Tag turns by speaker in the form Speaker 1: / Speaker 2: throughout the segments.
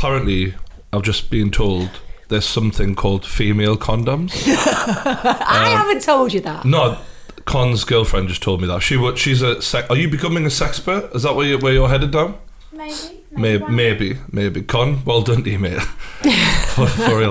Speaker 1: apparently, I've just been told there's something called female condoms.
Speaker 2: I haven't told you that.
Speaker 1: No, Con's girlfriend just told me that. She's are you becoming a sexpert? Is that where you're headed down? Maybe. Con, well done to you, mate. for real.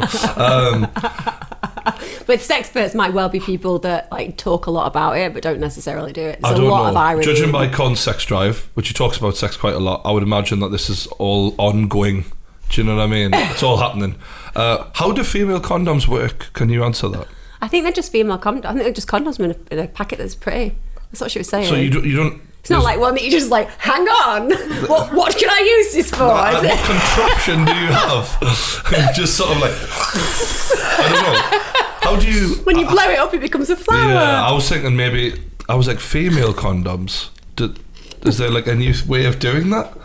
Speaker 2: But sexperts might well be people that like talk a lot about it but don't necessarily do it.
Speaker 1: I don't know. Judging by Con's sex drive, which he talks about sex quite a lot, I would imagine that this is all ongoing. Do you know what I mean? It's all happening. How do female condoms work? Can you answer that?
Speaker 2: I think they're just female condoms. I think they're just condoms in a packet that's pretty. That's what she was saying.
Speaker 1: So you don't.
Speaker 2: It's not like one that you just like, hang on, what can I use this for?
Speaker 1: What contraption do you have? Just sort of like, I don't know. How do you...
Speaker 2: When you blow it up, it becomes a flower.
Speaker 1: Yeah, I was thinking maybe, female condoms. Is there like a new way of doing that?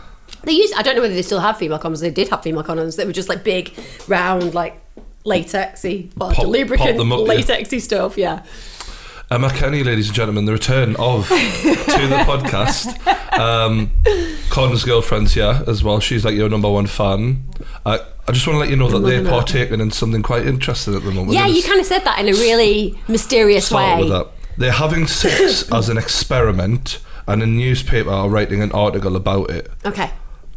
Speaker 2: I don't know whether they still have female condoms. They did have female condoms. They were just like big, round, like latexy, lubricant, latexy stuff, yeah.
Speaker 1: Emma Kenny, ladies and gentlemen, the return of to the podcast. Con's girlfriend's here as well. She's like your number one fan. I just want to let you know that they're partaking in something quite interesting at the moment.
Speaker 2: Yeah, you kind of said that in a really mysterious way.
Speaker 1: With that. They're having sex as an experiment, and a newspaper are writing an article about it.
Speaker 2: Okay.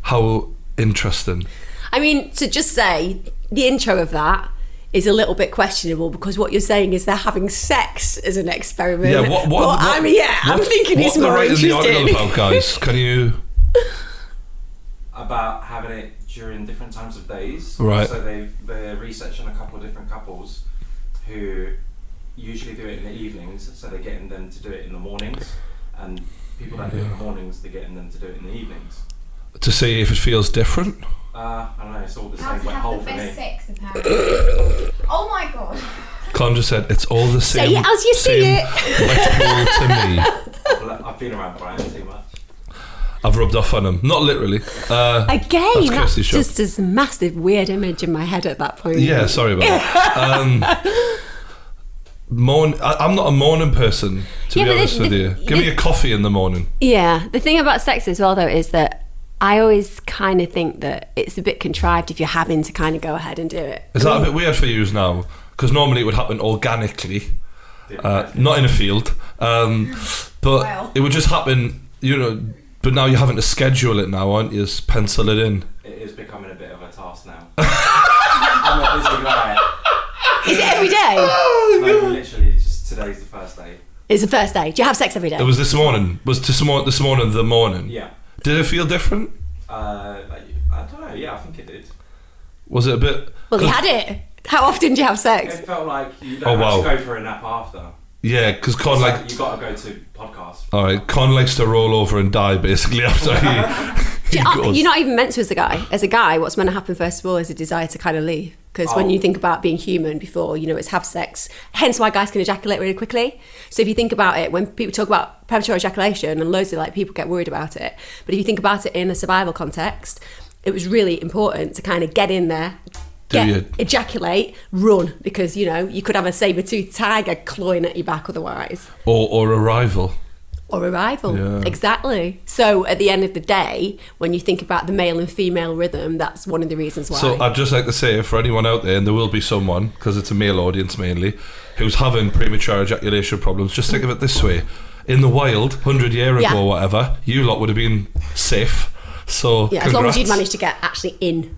Speaker 1: How interesting.
Speaker 2: I mean, to just say, the intro of that is a little bit questionable because what you're saying is they're having sex as an experiment.
Speaker 1: Yeah,
Speaker 2: I'm thinking it's more interesting.
Speaker 1: What they're writing the article about, guys? Can you...
Speaker 3: About having it during different times of days.
Speaker 1: Right.
Speaker 3: So they're researching a couple of different couples who usually do it in the evenings, so they're getting them to do it in the mornings, and people that do it in the mornings, they're getting them to do it in the evenings.
Speaker 1: To see if it feels different?
Speaker 3: I don't know, it's all the same wet hole for me.
Speaker 4: Sex, apparently. Oh my god.
Speaker 1: Con just said, it's all the same.
Speaker 2: Say it as you see it.
Speaker 1: Wet hole to me.
Speaker 3: I've been around Brian too much.
Speaker 1: I've rubbed off on him. Not literally.
Speaker 2: Again, that's just this massive weird image in my head at that point.
Speaker 1: Yeah, sorry about that. I'm not a morning person, to be honest with you. Give me a coffee in the morning.
Speaker 2: Yeah, the thing about sex as well, though, is that I always kind of think that it's a bit contrived if you're having to kind of go ahead and do it.
Speaker 1: Is that a bit weird for you now? Because normally it would happen organically, not in a field, but it would just happen, you know. But now you're having to schedule it now, aren't you? Just pencil it in.
Speaker 3: It is becoming a bit of a task now. I'm a busy guy.
Speaker 2: Is it every day?
Speaker 3: No, literally, just today's the first day.
Speaker 2: It's the first day. Do you have sex every day?
Speaker 1: It was this morning. This morning the morning?
Speaker 3: Yeah.
Speaker 1: Did it feel different?
Speaker 3: I don't know. Yeah, I think it did.
Speaker 1: Was it a bit...
Speaker 2: Well, you had it. How often do you have sex?
Speaker 3: It felt like you don't have to go for a nap after.
Speaker 1: Yeah, because Con
Speaker 3: you got to go to podcast.
Speaker 1: All right, Con likes to roll over and die basically after he goes.
Speaker 2: You're not even meant to as a guy. As a guy, what's meant to happen first of all is a desire to kind of leave. Because when you think about being human before, you know, it's have sex. Hence why guys can ejaculate really quickly. So if you think about it, when people talk about premature ejaculation, and loads of people get worried about it. But if you think about it in a survival context, it was really important to kind of get in there, ejaculate, run, because you know you could have a saber-toothed tiger clawing at your back otherwise.
Speaker 1: Or a rival.
Speaker 2: Or a rival, exactly. So at the end of the day, when you think about the male and female rhythm, that's one of the reasons why.
Speaker 1: So I'd just like to say, for anyone out there, and there will be someone, because it's a male audience mainly, who's having premature ejaculation problems, just think of it this way. In the wild, 100 years ago or whatever, you lot would have been safe. So
Speaker 2: yeah, as long as you'd managed to get actually in.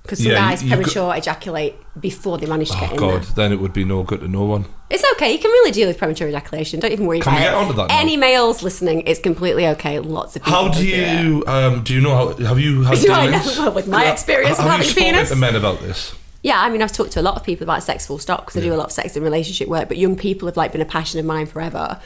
Speaker 2: Because some guys premature ejaculate before they manage to get in there.
Speaker 1: Then it would be no good to no one.
Speaker 2: It's okay. You can really deal with premature ejaculation. Don't even worry about it.
Speaker 1: Can we get onto that now?
Speaker 2: Any males listening, it's completely okay. Lots of people
Speaker 1: How do you know how... Have you had dealings?
Speaker 2: Well, with my experience of having penis.
Speaker 1: Have you spoken to men about this?
Speaker 2: Yeah, I mean, I've talked to a lot of people about sex full stop because I do a lot of sex and relationship work, but young people have been a passion of mine forever.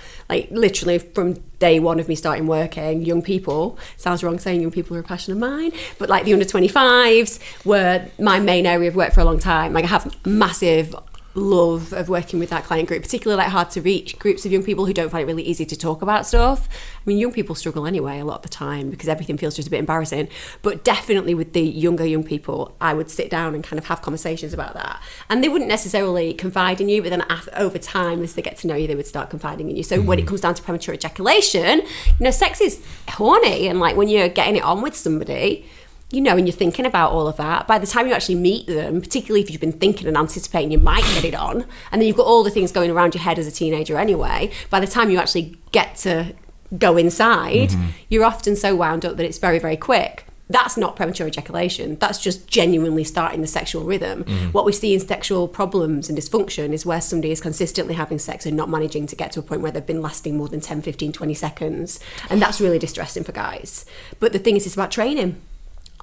Speaker 2: Literally from day one of me starting working, young people, sounds wrong saying young people are a passion of mine, but the under 25s were my main area of work for a long time. I have massive love of working with that client group, particularly hard to reach groups of young people who don't find it really easy to talk about stuff. I mean, young people struggle anyway a lot of the time because everything feels just a bit embarrassing, but definitely with the younger young people, I would sit down and kind of have conversations about that, and they wouldn't necessarily confide in you, but then over time as they get to know you, they would start confiding in you. So when it comes down to premature ejaculation, sex is horny, and when you're getting it on with somebody, and you're thinking about all of that, by the time you actually meet them, particularly if you've been thinking and anticipating you might get it on, and then you've got all the things going around your head as a teenager anyway, by the time you actually get to go inside, you're often so wound up that it's very, very quick. That's not premature ejaculation. That's just genuinely starting the sexual rhythm. What we see in sexual problems and dysfunction is where somebody is consistently having sex and not managing to get to a point where they've been lasting more than 10, 15, 20 seconds. And that's really distressing for guys. But the thing is, it's about training.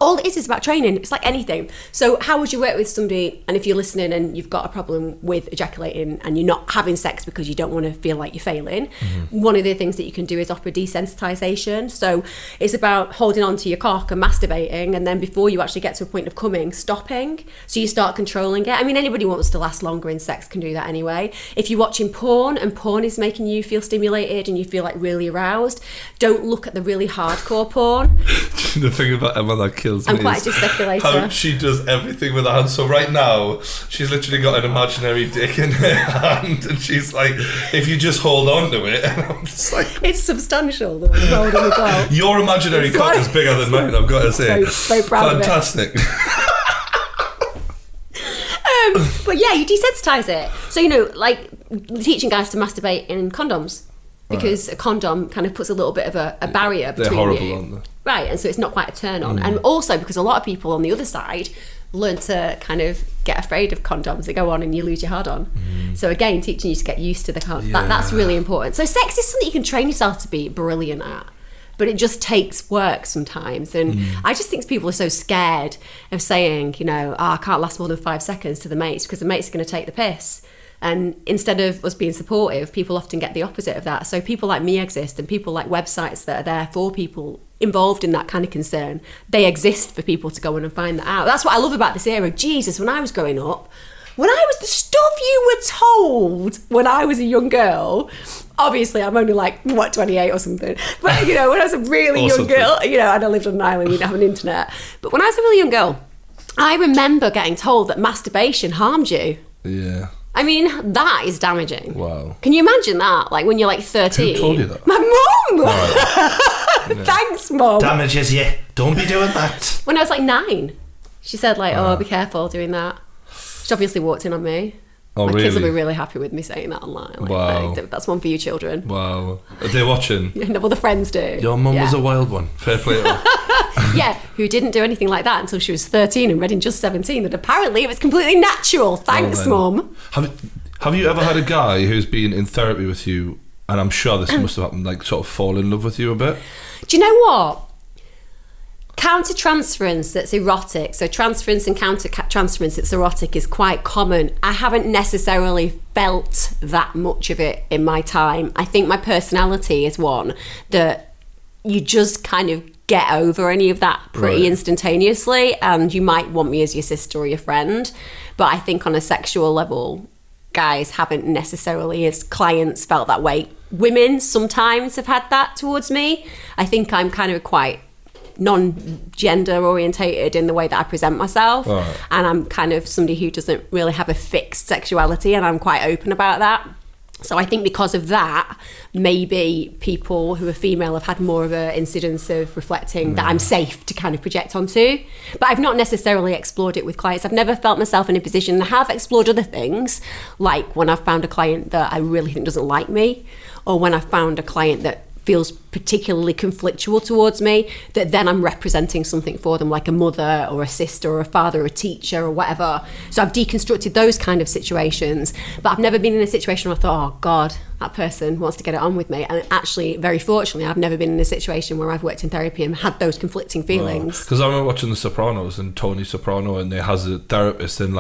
Speaker 2: All it is about training. It's like anything. So how would you work with somebody, and if you're listening and you've got a problem with ejaculating and you're not having sex because you don't want to feel like you're failing, one of the things that you can do is offer desensitization. So it's about holding on to your cock and masturbating, and then before you actually get to a point of coming, stopping. So you start controlling it. I mean, anybody who wants to last longer in sex can do that anyway. If you're watching porn and porn is making you feel stimulated and you feel like really aroused, don't look at the really hardcore porn.
Speaker 1: The thing about Emma that kills me
Speaker 2: I'm quite a
Speaker 1: is
Speaker 2: gesticulator.
Speaker 1: how she does everything with her hands. So right now, she's literally got an imaginary dick in her hand, and she's like, if you just hold on to it, and I'm just like...
Speaker 2: It's substantial, the one you're holding as well.
Speaker 1: Your imaginary cock is bigger than mine, I've got to say.
Speaker 2: Very proud
Speaker 1: Fantastic.
Speaker 2: of it. But yeah, you desensitize it. So, like teaching guys to masturbate in condoms. Because a condom kind of puts a little bit of a barrier between
Speaker 1: They're horrible,
Speaker 2: you.
Speaker 1: aren't they?
Speaker 2: Right, and so it's not quite a turn on. And also because a lot of people on the other side learn to kind of get afraid of condoms. They go on and you lose your hard on. So again, teaching you to get used to the condom, that's really important. So sex is something you can train yourself to be brilliant at. But it just takes work sometimes. And I just think people are so scared of saying, I can't last more than 5 seconds to the mates because the mates are going to take the piss. And instead of us being supportive, people often get the opposite of that. So people like me exist, and people like websites that are there for people involved in that kind of concern. They exist for people to go in and find that out. That's what I love about this era. Jesus, when I was growing up, the stuff you were told when I was a young girl, obviously I'm only 28 or something, but when I was a really young girl, and I lived on an island, we didn't have an internet. But when I was a really young girl, I remember getting told that masturbation harmed you.
Speaker 1: Yeah.
Speaker 2: I mean, that is damaging.
Speaker 1: Wow.
Speaker 2: Can you imagine that? Like when you're 13.
Speaker 1: Who told you that?
Speaker 2: My mum!
Speaker 1: Right.
Speaker 2: Thanks, mum.
Speaker 1: Damages you. Don't be doing that.
Speaker 2: When I was 9, she said be careful doing that. She obviously walked in on me.
Speaker 1: Oh,
Speaker 2: My
Speaker 1: really?
Speaker 2: kids will be really happy with me saying that online.
Speaker 1: Wow.
Speaker 2: That's one for you children.
Speaker 1: Wow. Are they watching?
Speaker 2: Yeah, no, well, the friends do.
Speaker 1: Your mum was a wild one. Fair play to her.
Speaker 2: Yeah, who didn't do anything like that until she was 13 and Reading just 17. And apparently it was completely natural. Thanks, mum.
Speaker 1: Have you ever had a guy who's been in therapy with you, and I'm sure this must have happened, sort of fall in love with you a bit?
Speaker 2: Do you know what? Counter-transference that's erotic, so transference and counter-transference that's erotic is quite common. I haven't necessarily felt that much of it in my time. I think my personality is one that you just kind of get over any of that pretty instantaneously, and you might want me as your sister or your friend. But I think on a sexual level, guys haven't necessarily, as clients, felt that way. Women sometimes have had that towards me. I think I'm kind of quite non-gender orientated in the way that I present myself, and I'm kind of somebody who doesn't really have a fixed sexuality, and I'm quite open about that. So I think because of that, maybe people who are female have had more of an incidence of reflecting that I'm safe to kind of project onto. But I've not necessarily explored it with clients. I've never felt myself in a position. I have explored other things, like when I've found a client that I really think doesn't like me, or when I've found a client that feels particularly conflictual towards me, that then I'm representing something for them, like a mother or a sister or a father or a teacher or whatever. So I've deconstructed those kind of situations, but I've never been in a situation where I thought, oh God, that person wants to get it on with me. And actually, very fortunately, I've never been in a situation where I've worked in therapy and had those conflicting feelings.
Speaker 1: Because I remember watching The Sopranos, and Tony Soprano, and he has a therapist, and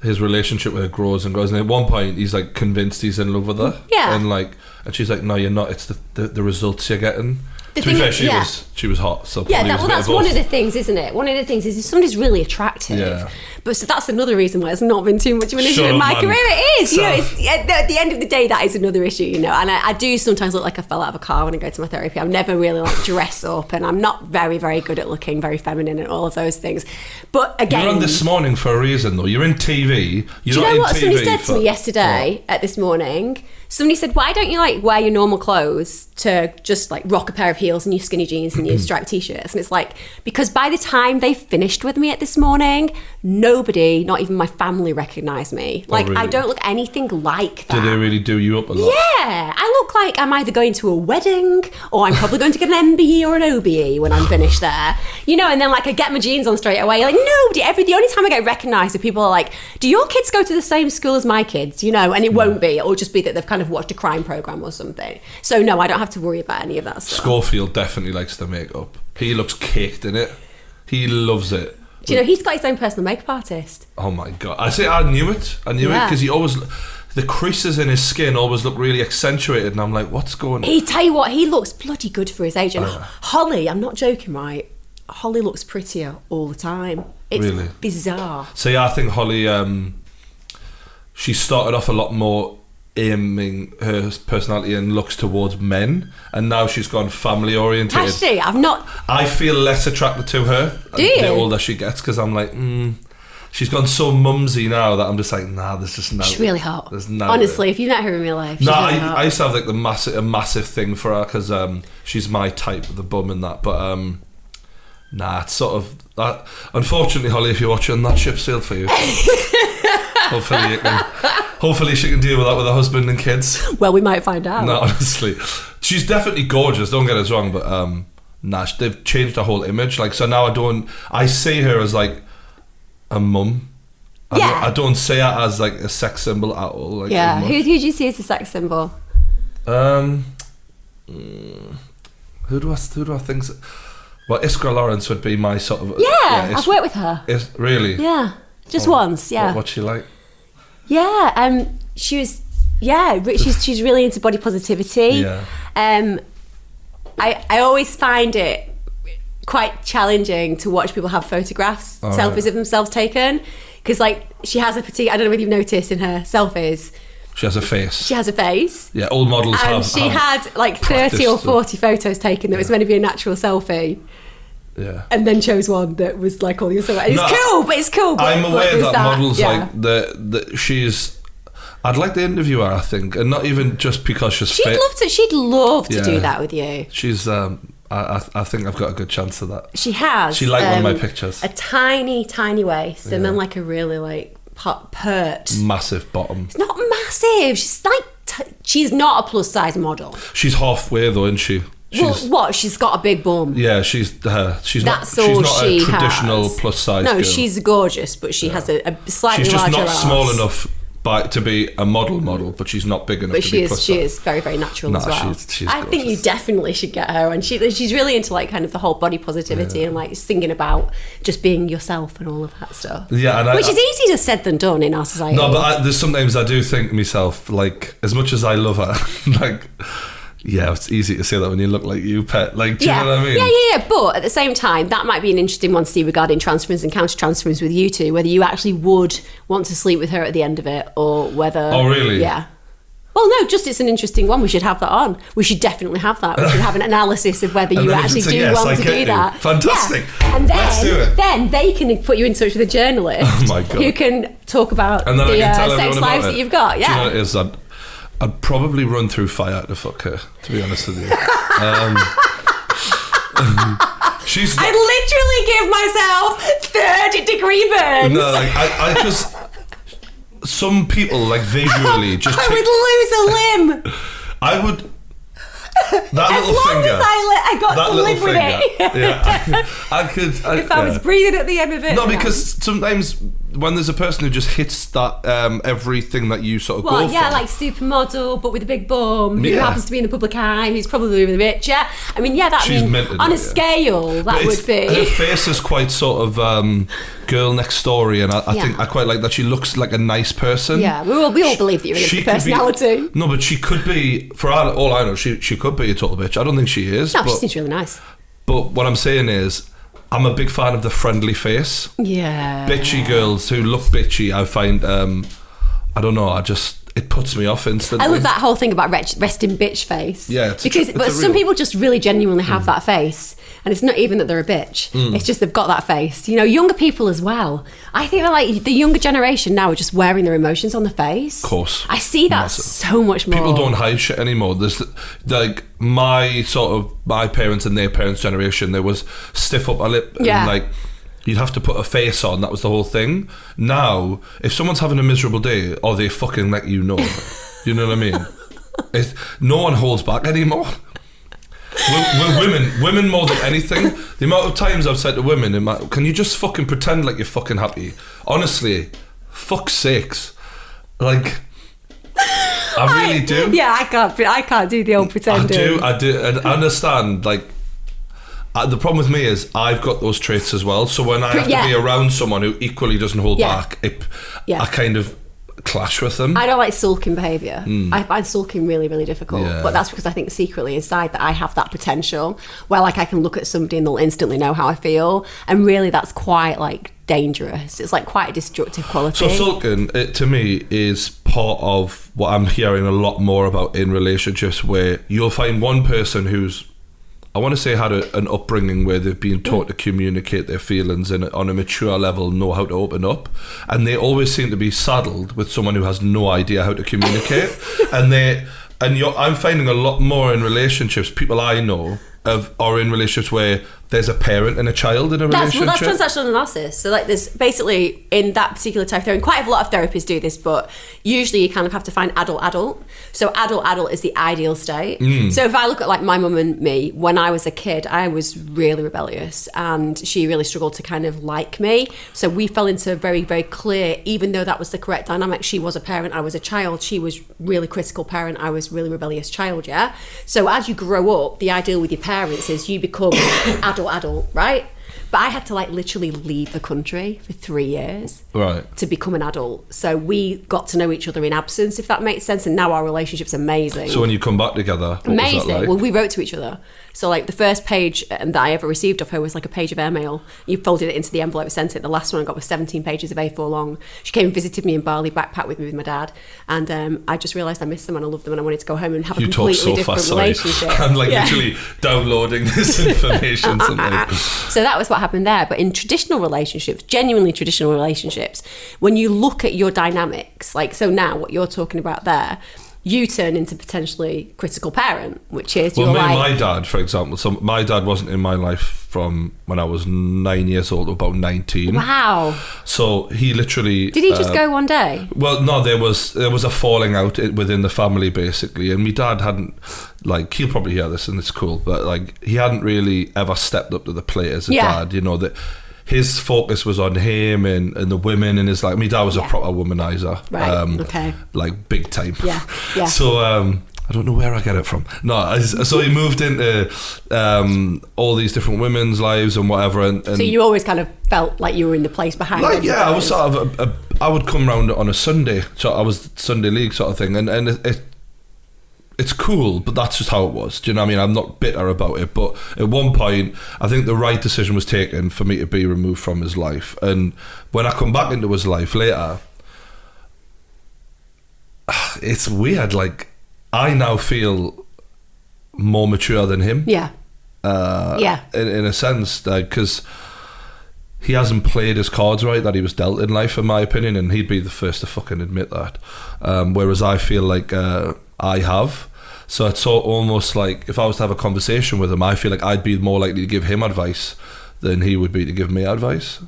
Speaker 1: his relationship with her grows and grows, and at one point he's convinced he's in love with her, and she's like, no, you're not, it's the results you're getting. To be fair, she was hot, so
Speaker 2: that's one of the things, isn't it? One of the things is if somebody's really attractive, but so that's another reason why it's not been too much of an issue in my career. It is, at the end of the day, that is another issue, and I do sometimes look like I fell out of a car when I go to my therapy. I'm never really dress up, and I'm not very, very good at looking very feminine and all of those things. But again,
Speaker 1: you're on This Morning for a reason, though. You're in TV.
Speaker 2: Do you know what somebody said to me yesterday at This Morning? somebody said, why don't you like wear your normal clothes to just like rock a pair of heels and your skinny jeans and your striped t-shirts? And it's like, because by the time they finished with me this morning, nobody, not even my family, recognised me. Like,
Speaker 1: really?
Speaker 2: I don't look anything like that.
Speaker 1: Do they really do you up a lot?
Speaker 2: Yeah, I look like I'm either going to a wedding or I'm probably going to get an MBE or an OBE when I'm finished there. You know, and then like I get my jeans on straight away. Like nobody, the only time I get recognised, people are like, do your kids go to the same school as my kids? You know, and it won't be. It'll just be that they've kind of watched a crime programme or something. So no, I don't have to worry about any of that stuff.
Speaker 1: Schofield definitely likes the makeup. He looks caked in it. He loves it.
Speaker 2: Do you know, he's got his own personal makeup artist.
Speaker 1: Oh my God. I knew it because he always, the creases in his skin always look really accentuated, and I'm like, what's going on?
Speaker 2: He tell you what, he looks bloody good for his age. And Holly, I'm not joking, right? Holly looks prettier all the time. It's
Speaker 1: really
Speaker 2: bizarre.
Speaker 1: So yeah, I think Holly, she started off a lot more aiming her personality and looks towards men, and now she's gone family oriented.
Speaker 2: Has she? I feel
Speaker 1: less attracted to her the older she gets, because I'm like, she's gone so mumsy now that I'm just like, nah, there's just no.
Speaker 2: She's really hot.
Speaker 1: There's no.
Speaker 2: Honestly, if you met her in real life, she's really hot.
Speaker 1: I used to have like a massive thing for her because she's my type, the bum and that, but nah, it's sort of that. Unfortunately, Holly, if you're watching, that ship sailed for you. Hopefully she can deal with that with her husband and kids.
Speaker 2: Well, we might find out.
Speaker 1: No, honestly, she's definitely gorgeous, don't get us wrong, but nah, they've changed her whole image. Like, so now I see her as like a mum. I don't see her as like a sex symbol at all. Like,
Speaker 2: yeah, who do you see as a sex symbol?
Speaker 1: Who do I think? Well, Iskra Lawrence would be my sort of.
Speaker 2: Yeah, I've worked with her.
Speaker 1: Really?
Speaker 2: Yeah, just once. Yeah.
Speaker 1: What's she like?
Speaker 2: Yeah, she was. Yeah, she's really into body positivity.
Speaker 1: Yeah.
Speaker 2: I always find it quite challenging to watch people have photographs, selfies of themselves taken, because like she has a petite. I don't know whether you've noticed in her selfies.
Speaker 1: She has a face.
Speaker 2: Yeah,
Speaker 1: all models have.
Speaker 2: And she had like 30 or 40 photos taken that was meant to be a natural selfie.
Speaker 1: Yeah.
Speaker 2: And then chose one that was like all the other. It's cool. But
Speaker 1: I'm aware that models like she's. I'd like to interview her, I think, and not even just because she's fit.
Speaker 2: She'd love to do that with you.
Speaker 1: She's. I think I've got a good chance of that.
Speaker 2: She has.
Speaker 1: She liked one of my pictures.
Speaker 2: A tiny waist, and then like a really like pert.
Speaker 1: Massive bottom.
Speaker 2: It's not massive. She's like she's not a plus size model.
Speaker 1: She's halfway though, isn't she?
Speaker 2: She's got a big bum.
Speaker 1: Yeah, she's not
Speaker 2: she
Speaker 1: a traditional
Speaker 2: has.
Speaker 1: plus size
Speaker 2: No,
Speaker 1: girl.
Speaker 2: She's gorgeous, but she has a slightly larger
Speaker 1: She's just not
Speaker 2: ass.
Speaker 1: small enough to be a model, but she's not big enough to be plus size.
Speaker 2: She is very, very natural as well.
Speaker 1: She's
Speaker 2: I think you definitely should get her, and she's really into like kind of the whole body positivity and like singing about just being yourself and all of that stuff.
Speaker 1: Yeah,
Speaker 2: which is easier said than done in our society.
Speaker 1: No, but there's sometimes I do think to myself, like, as much as I love her, like, yeah, it's easy to say that when you look like you, pet. Like, do you know what I mean?
Speaker 2: Yeah. But at the same time, that might be an interesting one to see regarding transference and counter-transference with you two, whether you actually would want to sleep with her at the end of it, or whether...
Speaker 1: Oh, really?
Speaker 2: Yeah. Well, no, just it's an interesting one. We should have that on. We should definitely have that. We should have an analysis of whether you actually do want to do that.
Speaker 1: Fantastic.
Speaker 2: Yeah. And then,
Speaker 1: let's do it.
Speaker 2: Then they can put you in touch with a journalist who can talk about the sex lives that you've got. Yeah.
Speaker 1: Do you know what it is? I'd probably run through fire to fuck her, to be honest with you.
Speaker 2: I'd literally give myself 30-degree burns.
Speaker 1: No, like, because some people, like, visually just...
Speaker 2: I would lose a limb.
Speaker 1: I would... That
Speaker 2: as
Speaker 1: little
Speaker 2: long
Speaker 1: finger.
Speaker 2: As I got to live with it.
Speaker 1: Yeah, I could.
Speaker 2: If I was breathing at the end of it.
Speaker 1: No, because sometimes when there's a person who just hits that everything that you sort of go for.
Speaker 2: Yeah, like supermodel, but with a big bum, who happens to be in the public eye, who's probably really rich. Yeah, I mean, on a scale, that would be.
Speaker 1: Her face is quite sort of girl next story, and I think I quite like that she looks like a nice person.
Speaker 2: Yeah, we all believe that you're a good personality.
Speaker 1: No, but she could be, for all I know, she could be a total bitch. I don't think she is.
Speaker 2: No, she seems really nice.
Speaker 1: But what I'm saying is, I'm a big fan of the friendly face.
Speaker 2: Yeah.
Speaker 1: Bitchy girls who look bitchy, I find, I don't know, it puts me off instantly.
Speaker 2: I love that whole thing about resting bitch face.
Speaker 1: Yeah,
Speaker 2: but some people just really genuinely have that face, And it's not even that they're a bitch. It's just they've got that face. You know, younger people as well. I think that like the younger generation now are just wearing their emotions on the face.
Speaker 1: Of course.
Speaker 2: I see that so much more.
Speaker 1: People don't hide shit anymore. There's like my parents and their parents' generation, there was stiff upper lip and like you'd have to put a face on. That was the whole thing. Now, if someone's having a miserable day, or they fucking let you know. You know what I mean? No one holds back anymore. Women more than anything. The amount of times I've said to women, can you just fucking pretend like you're fucking happy? Honestly, fuck's sakes. Like, I really do.
Speaker 2: Yeah, I can't do the old pretending.
Speaker 1: I do. And I understand, like, the problem with me is I've got those traits as well. So when I have to be around someone who equally doesn't hold back, I kind of clash with them.
Speaker 2: I don't like sulking behaviour. I find sulking really, really difficult. But that's because I think secretly inside that I have that potential where like I can look at somebody and they'll instantly know how I feel. And really that's quite like dangerous. It's like quite a destructive quality.
Speaker 1: So sulking, to me, is part of what I'm hearing a lot more about in relationships, where you'll find one person who's, I want to say, had an upbringing where they've been taught to communicate their feelings and on a mature level know how to open up, and they always seem to be saddled with someone who has no idea how to communicate. I'm finding a lot more in relationships, people I know are in relationships where there's a parent and a child in a relationship.
Speaker 2: That's transactional analysis. So like there's basically in that particular type of therapy, quite a lot of therapists do this, but usually you kind of have to find adult. So adult is the ideal state. So if I look at like my mum and me, when I was a kid, I was really rebellious and she really struggled to kind of like me. So we fell into a very, very clear, even though that was the correct dynamic, she was a parent, I was a child, she was really critical parent, I was really rebellious child, yeah? So as you grow up, the ideal with your parents is you become adult, right? But I had to like literally leave the country for 3 years to become an adult. So we got to know each other in absence, if that makes sense. And now our relationship's amazing.
Speaker 1: So when you come back together, what was that like?
Speaker 2: Well, we wrote to each other. So like the first page that I ever received of her was like a page of airmail. You folded it into the envelope, sent it. The last one I got was 17 pages of A4 long. She came and visited me in Bali, backpacked with me with my dad. And I just realised I missed them and I loved them and I wanted to go home and have a completely different relationship.
Speaker 1: I'm like literally downloading this information.
Speaker 2: So that was what happened there. But in traditional relationships, genuinely traditional relationships, when you look at your dynamics, like so now what you're talking about there, you turn into potentially critical parent, which is
Speaker 1: and my dad, for example. So my dad wasn't in my life from when I was 9 years old to about 19.
Speaker 2: Wow.
Speaker 1: So he literally...
Speaker 2: Did he just go one day?
Speaker 1: Well, no, there was a falling out within the family, basically. And my dad hadn't, like, he'll probably hear this and it's cool, but, like, he hadn't really ever stepped up to the plate as a dad, you know, that... His focus was on him and the women, and his like. My dad was a proper womanizer, like big time.
Speaker 2: Yeah.
Speaker 1: So I don't know where I get it from. No, so he moved into all these different women's lives and whatever. And
Speaker 2: so you always kind of felt like you were in the place behind.
Speaker 1: Like I was sort of I would come round on a Sunday, so I was Sunday league sort of thing, and it's cool, but that's just how it was. Do you know what I mean? I'm not bitter about it, but at one point, I think the right decision was taken for me to be removed from his life. And when I come back into his life later, it's weird. Like, I now feel more mature than him.
Speaker 2: Yeah.
Speaker 1: In a sense, because he hasn't played his cards right that he was dealt in life, in my opinion, and he'd be the first to fucking admit that. Whereas I feel like I have. So it's almost like if I was to have a conversation with him, I feel like I'd be more likely to give him advice than he would be to give me advice.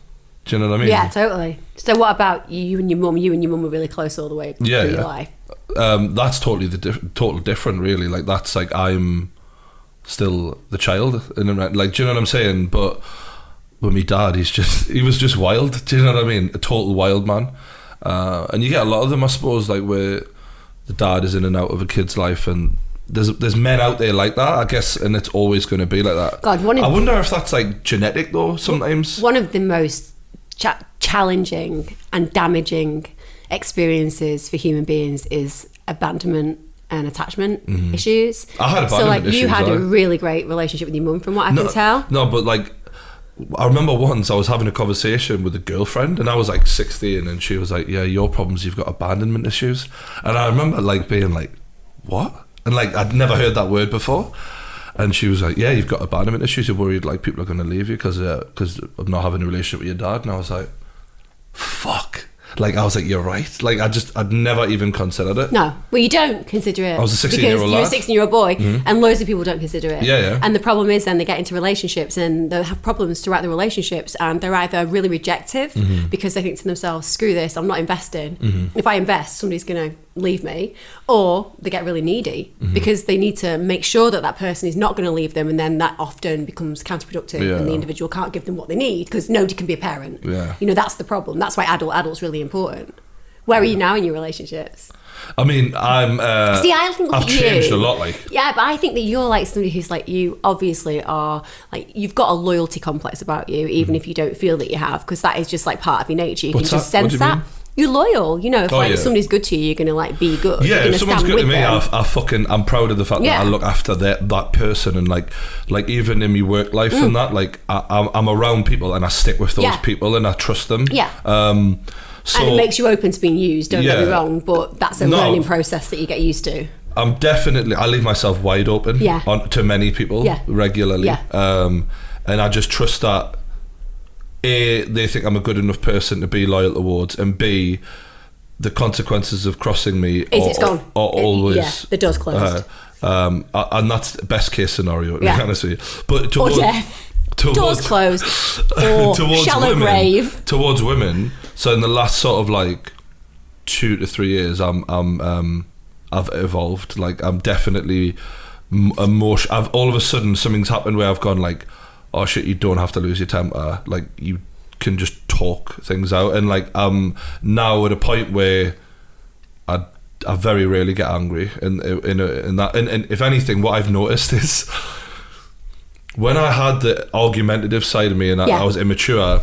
Speaker 1: Do you know what I mean?
Speaker 2: Yeah, totally. So what about you and your mum? You and your mum were really close all the way through your life.
Speaker 1: That's totally total different, really. Like that's like I'm still the child, and like, do you know what I'm saying? But with my dad, he was just wild. Do you know what I mean? A total wild man. And you get a lot of them, I suppose, like where the dad is in and out of a kid's life, and there's men out there like that, I guess, and it's always going to be like that.
Speaker 2: God,
Speaker 1: I wonder if that's like genetic though. Sometimes
Speaker 2: one of the most challenging and damaging experiences for human beings is abandonment and attachment issues.
Speaker 1: I had abandonment issues.
Speaker 2: You had a really great relationship with your mum, from what I can tell.
Speaker 1: No, but like, I remember once I was having a conversation with a girlfriend, and I was like 16, and she was like, yeah, your problems, you've got abandonment issues. And I remember like being like, what? And like I'd never heard that word before. And she was like, yeah, you've got abandonment issues. You're worried like people are going to leave you because of not having a relationship with your dad. And I was like, fuck. Like, I was like, you're right. Like, I'd never even considered it.
Speaker 2: No, well, you don't consider it.
Speaker 1: I was a 16-year-old
Speaker 2: You're a
Speaker 1: lad.
Speaker 2: 16-year-old boy, and loads of people don't consider it.
Speaker 1: Yeah.
Speaker 2: And the problem is then they get into relationships and they have problems throughout the relationships, and they're either really rejective because they think to themselves, screw this, I'm not investing. If I invest, somebody's going to leave me. Or they get really needy because they need to make sure that that person is not going to leave them, and then that often becomes counterproductive and the individual can't give them what they need because nobody can be a parent.
Speaker 1: Yeah.
Speaker 2: You know, that's the problem. That's why adult's really important. Where are you now in your relationships?
Speaker 1: I mean,
Speaker 2: I think
Speaker 1: I've changed a lot, like.
Speaker 2: Yeah, but I think that you're like somebody who's like, you obviously are like, you've got a loyalty complex about you, even if you don't feel that you have, because that is just like part of your nature. You
Speaker 1: What's
Speaker 2: can just
Speaker 1: that? What
Speaker 2: sense
Speaker 1: do you
Speaker 2: that.
Speaker 1: mean?
Speaker 2: You're loyal, you know, if somebody's good to you, you're going to like be good.
Speaker 1: Yeah,
Speaker 2: you're
Speaker 1: if someone's good to me, I'm proud of the fact
Speaker 2: Yeah.
Speaker 1: that I look after that person, and like even in my work life and that, like I'm around people and I stick with those people and I trust them.
Speaker 2: Yeah.
Speaker 1: So
Speaker 2: and it makes you open to being used, don't get me wrong, but that's a learning process that you get used to.
Speaker 1: I leave myself wide open to many people regularly.
Speaker 2: Yeah.
Speaker 1: And I just trust that A, they think I'm a good enough person to be loyal towards, and B, the consequences of crossing me are always
Speaker 2: the door's closed.
Speaker 1: And that's the best case scenario, to be honest with you. But
Speaker 2: or death. Doors closed. Or shallow grave.
Speaker 1: Towards women. So in the last sort of like 2 to 3 years, I've evolved. Like, I'm definitely I've all of a sudden something's happened where I've gone like, oh shit, you don't have to lose your temper. Like, you can just talk things out. And like, I'm now at a point where I very rarely get angry. In that, and if anything, what I've noticed is when I had the argumentative side of me and I was immature.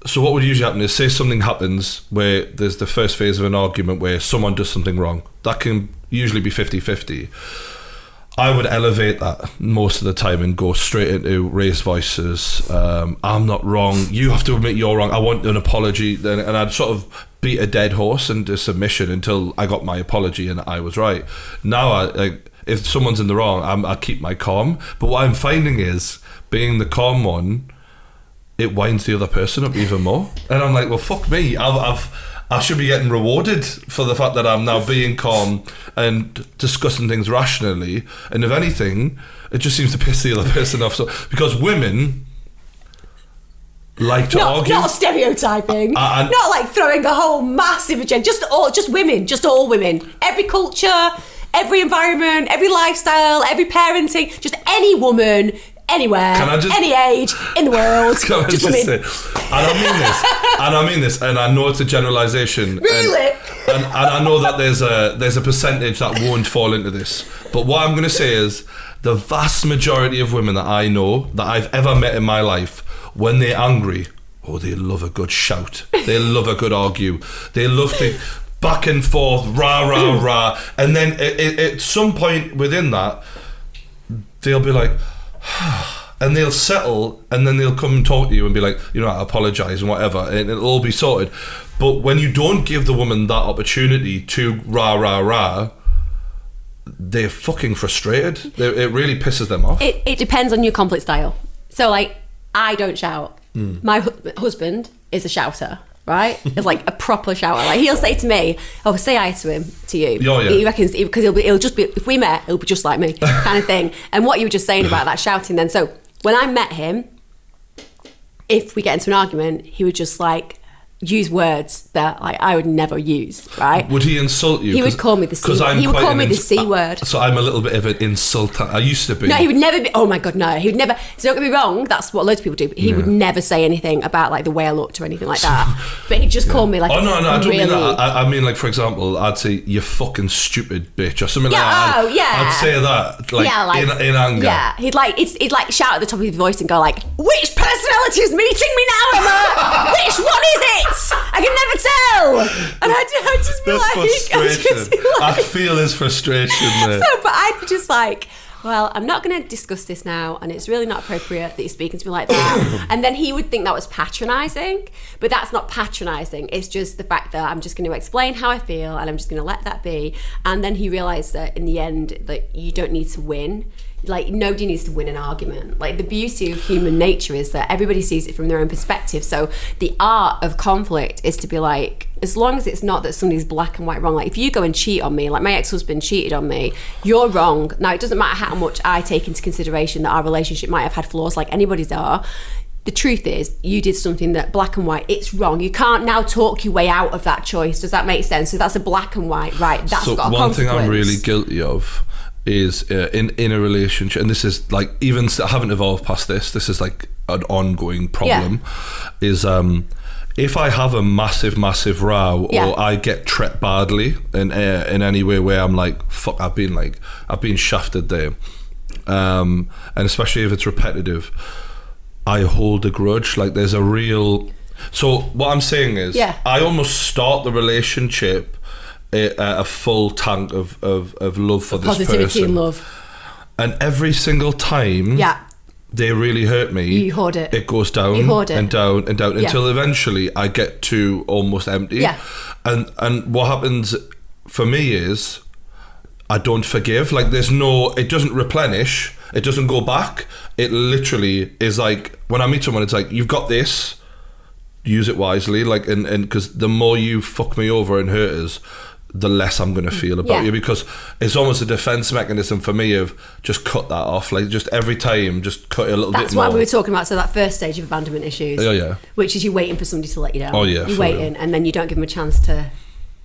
Speaker 1: So what would usually happen is, say something happens where there's the first phase of an argument where someone does something wrong. That can usually be 50-50. I would elevate that most of the time and go straight into raised voices. I'm not wrong. You have to admit you're wrong. I want an apology. And I'd sort of beat a dead horse into submission until I got my apology and I was right. Now, if someone's in the wrong, I keep my calm. But what I'm finding is, being the calm one, it winds the other person up even more. And I'm like, well, fuck me. I should be getting rewarded for the fact that I'm now being calm and discussing things rationally. And if anything, it just seems to piss the other person off. So, because women like to argue.
Speaker 2: Not stereotyping. Not like throwing a whole massive agenda. Just all women. Every culture, every environment, every lifestyle, every parenting, just any woman, anywhere, any age in the world. Just women.
Speaker 1: Say, and I mean this, and I know it's a generalisation.
Speaker 2: Really?
Speaker 1: And I know that there's a percentage that won't fall into this. But what I'm going to say is, the vast majority of women that I know, that I've ever met in my life, when they're angry, they love a good shout. They love a good argue. They love to back and forth, rah, rah, rah. And then at some point within that, they'll be like, and they'll settle, and then they'll come and talk to you and be like, I apologise and whatever, and it'll all be sorted. But when you don't give the woman that opportunity to rah, rah, rah, they're fucking frustrated. It really pisses them off.
Speaker 2: It depends on your conflict style. So, like, I don't shout. My husband is a shouter, right? It's like a proper shouter. Like, he'll say to me, say hi to him, to you.
Speaker 1: Oh, yeah.
Speaker 2: He reckons, because he'll just be, if we met, he'll be just like me, kind of thing. And what you were just saying about that shouting then. So when I met him, if we get into an argument, he would just like use words that like I would never use, right?
Speaker 1: Would he insult you?
Speaker 2: He would call me the C word. He would call me the C word.
Speaker 1: So I'm a little bit of an insulter. I used to be.
Speaker 2: No, he would never be. Oh my God, no. He would never. So don't get me wrong, that's what loads of people do, but he would never say anything about like the way I looked or anything like that. But he'd just call me like,
Speaker 1: oh no, I don't
Speaker 2: really...
Speaker 1: mean that. I mean, like, for example, I'd say, you fucking stupid bitch or something like that.
Speaker 2: Oh, yeah.
Speaker 1: I'd say that like in anger.
Speaker 2: Yeah, he'd like shout at the top of his voice and go like, which personality is meeting me now, Emma? Which one is it? I can never tell. And I'd just be like,
Speaker 1: I feel his frustration there.
Speaker 2: So, but I'd be just like, well, I'm not going to discuss this now, and it's really not appropriate that you're speaking to me like that. And then he would think that was patronising, but that's not patronising. It's just the fact that I'm just going to explain how I feel, and I'm just going to let that be. And then he realised that in the end, that you don't need to win. like nobody needs to win an argument. Like the beauty of human nature is that everybody sees it from their own perspective. So the art of conflict is to be like, as long as it's not that somebody's black and white wrong. Like if you go and cheat on me, like my ex-husband cheated on me, you're wrong. Now it doesn't matter how much I take into consideration that our relationship might have had flaws like anybody's are. The truth is you did something that black and white, it's wrong. You can't now talk your way out of that choice. Does that make sense? So that's a black and white, right? That's
Speaker 1: so
Speaker 2: got a
Speaker 1: one thing I'm
Speaker 2: consequence.
Speaker 1: really guilty of is in a relationship, and this is like, even I haven't evolved past this is like an ongoing problem, is if I have a massive row, or I get tripped badly in any way where I'm like, fuck, I've been shafted there, and especially if it's repetitive, I hold a grudge. Like there's a real, so what I'm saying is I almost start the relationship a full tank of love for this
Speaker 2: positivity
Speaker 1: person,
Speaker 2: and love,
Speaker 1: and every single time they really hurt me,
Speaker 2: you hoard it.
Speaker 1: It goes down and down and down until eventually I get to almost empty. And what happens for me is I don't forgive. Like it doesn't replenish, it doesn't go back. It literally is like, when I meet someone, it's like, you've got this, use it wisely. Like, and because the more you fuck me over and hurt us, the less I'm going to feel about you, because it's almost a defense mechanism for me of just cut that off. Like just every time, just cut it a little bit more.
Speaker 2: That's why we were talking about, so that first stage of abandonment issues, which is you waiting for somebody to let you down. You're waiting, and then you don't give them a chance to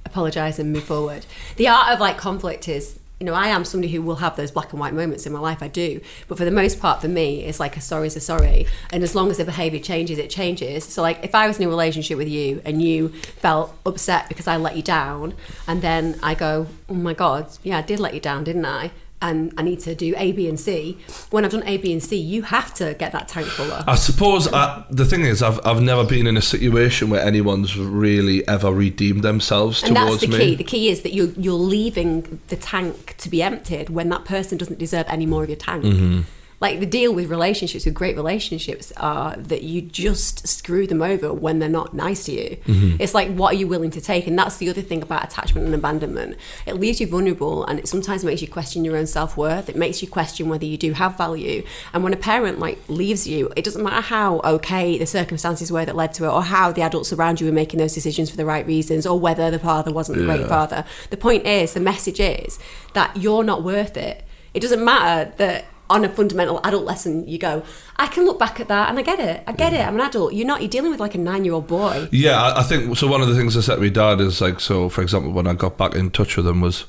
Speaker 2: apologise and move forward. The art of like conflict is, you know, I am somebody who will have those black and white moments in my life, I do, but for the most part for me it's like a sorry's a sorry, and as long as the behaviour changes, it changes. So like if I was in a relationship with you and you felt upset because I let you down, and then I go, oh my god, yeah, I did let you down, didn't I? And I need to do A, B and C. When I've done A, B and C, you have to get that tank fuller.
Speaker 1: I suppose the thing is, I've never been in a situation where anyone's really ever redeemed themselves towards me.
Speaker 2: And that's the key. The key is that you're leaving the tank to be emptied when that person doesn't deserve any more of your tank.
Speaker 1: Mm-hmm.
Speaker 2: Like the deal with relationships, with great relationships, are that you just screw them over when they're not nice to you. Mm-hmm. It's like, what are you willing to take? And that's the other thing about attachment and abandonment. It leaves you vulnerable, and it sometimes makes you question your own self-worth. It makes you question whether you do have value. And when a parent like leaves you, it doesn't matter how okay the circumstances were that led to it, or how the adults around you were making those decisions for the right reasons, or whether the father wasn't a great father. The point is, the message is that you're not worth it. It doesn't matter that on a fundamental adult lesson you go, I can look back at that and I get it, I'm an adult. You're dealing with like a 9-year-old boy.
Speaker 1: I think so. One of the things I said to my dad is like, so for example, when I got back in touch with him was,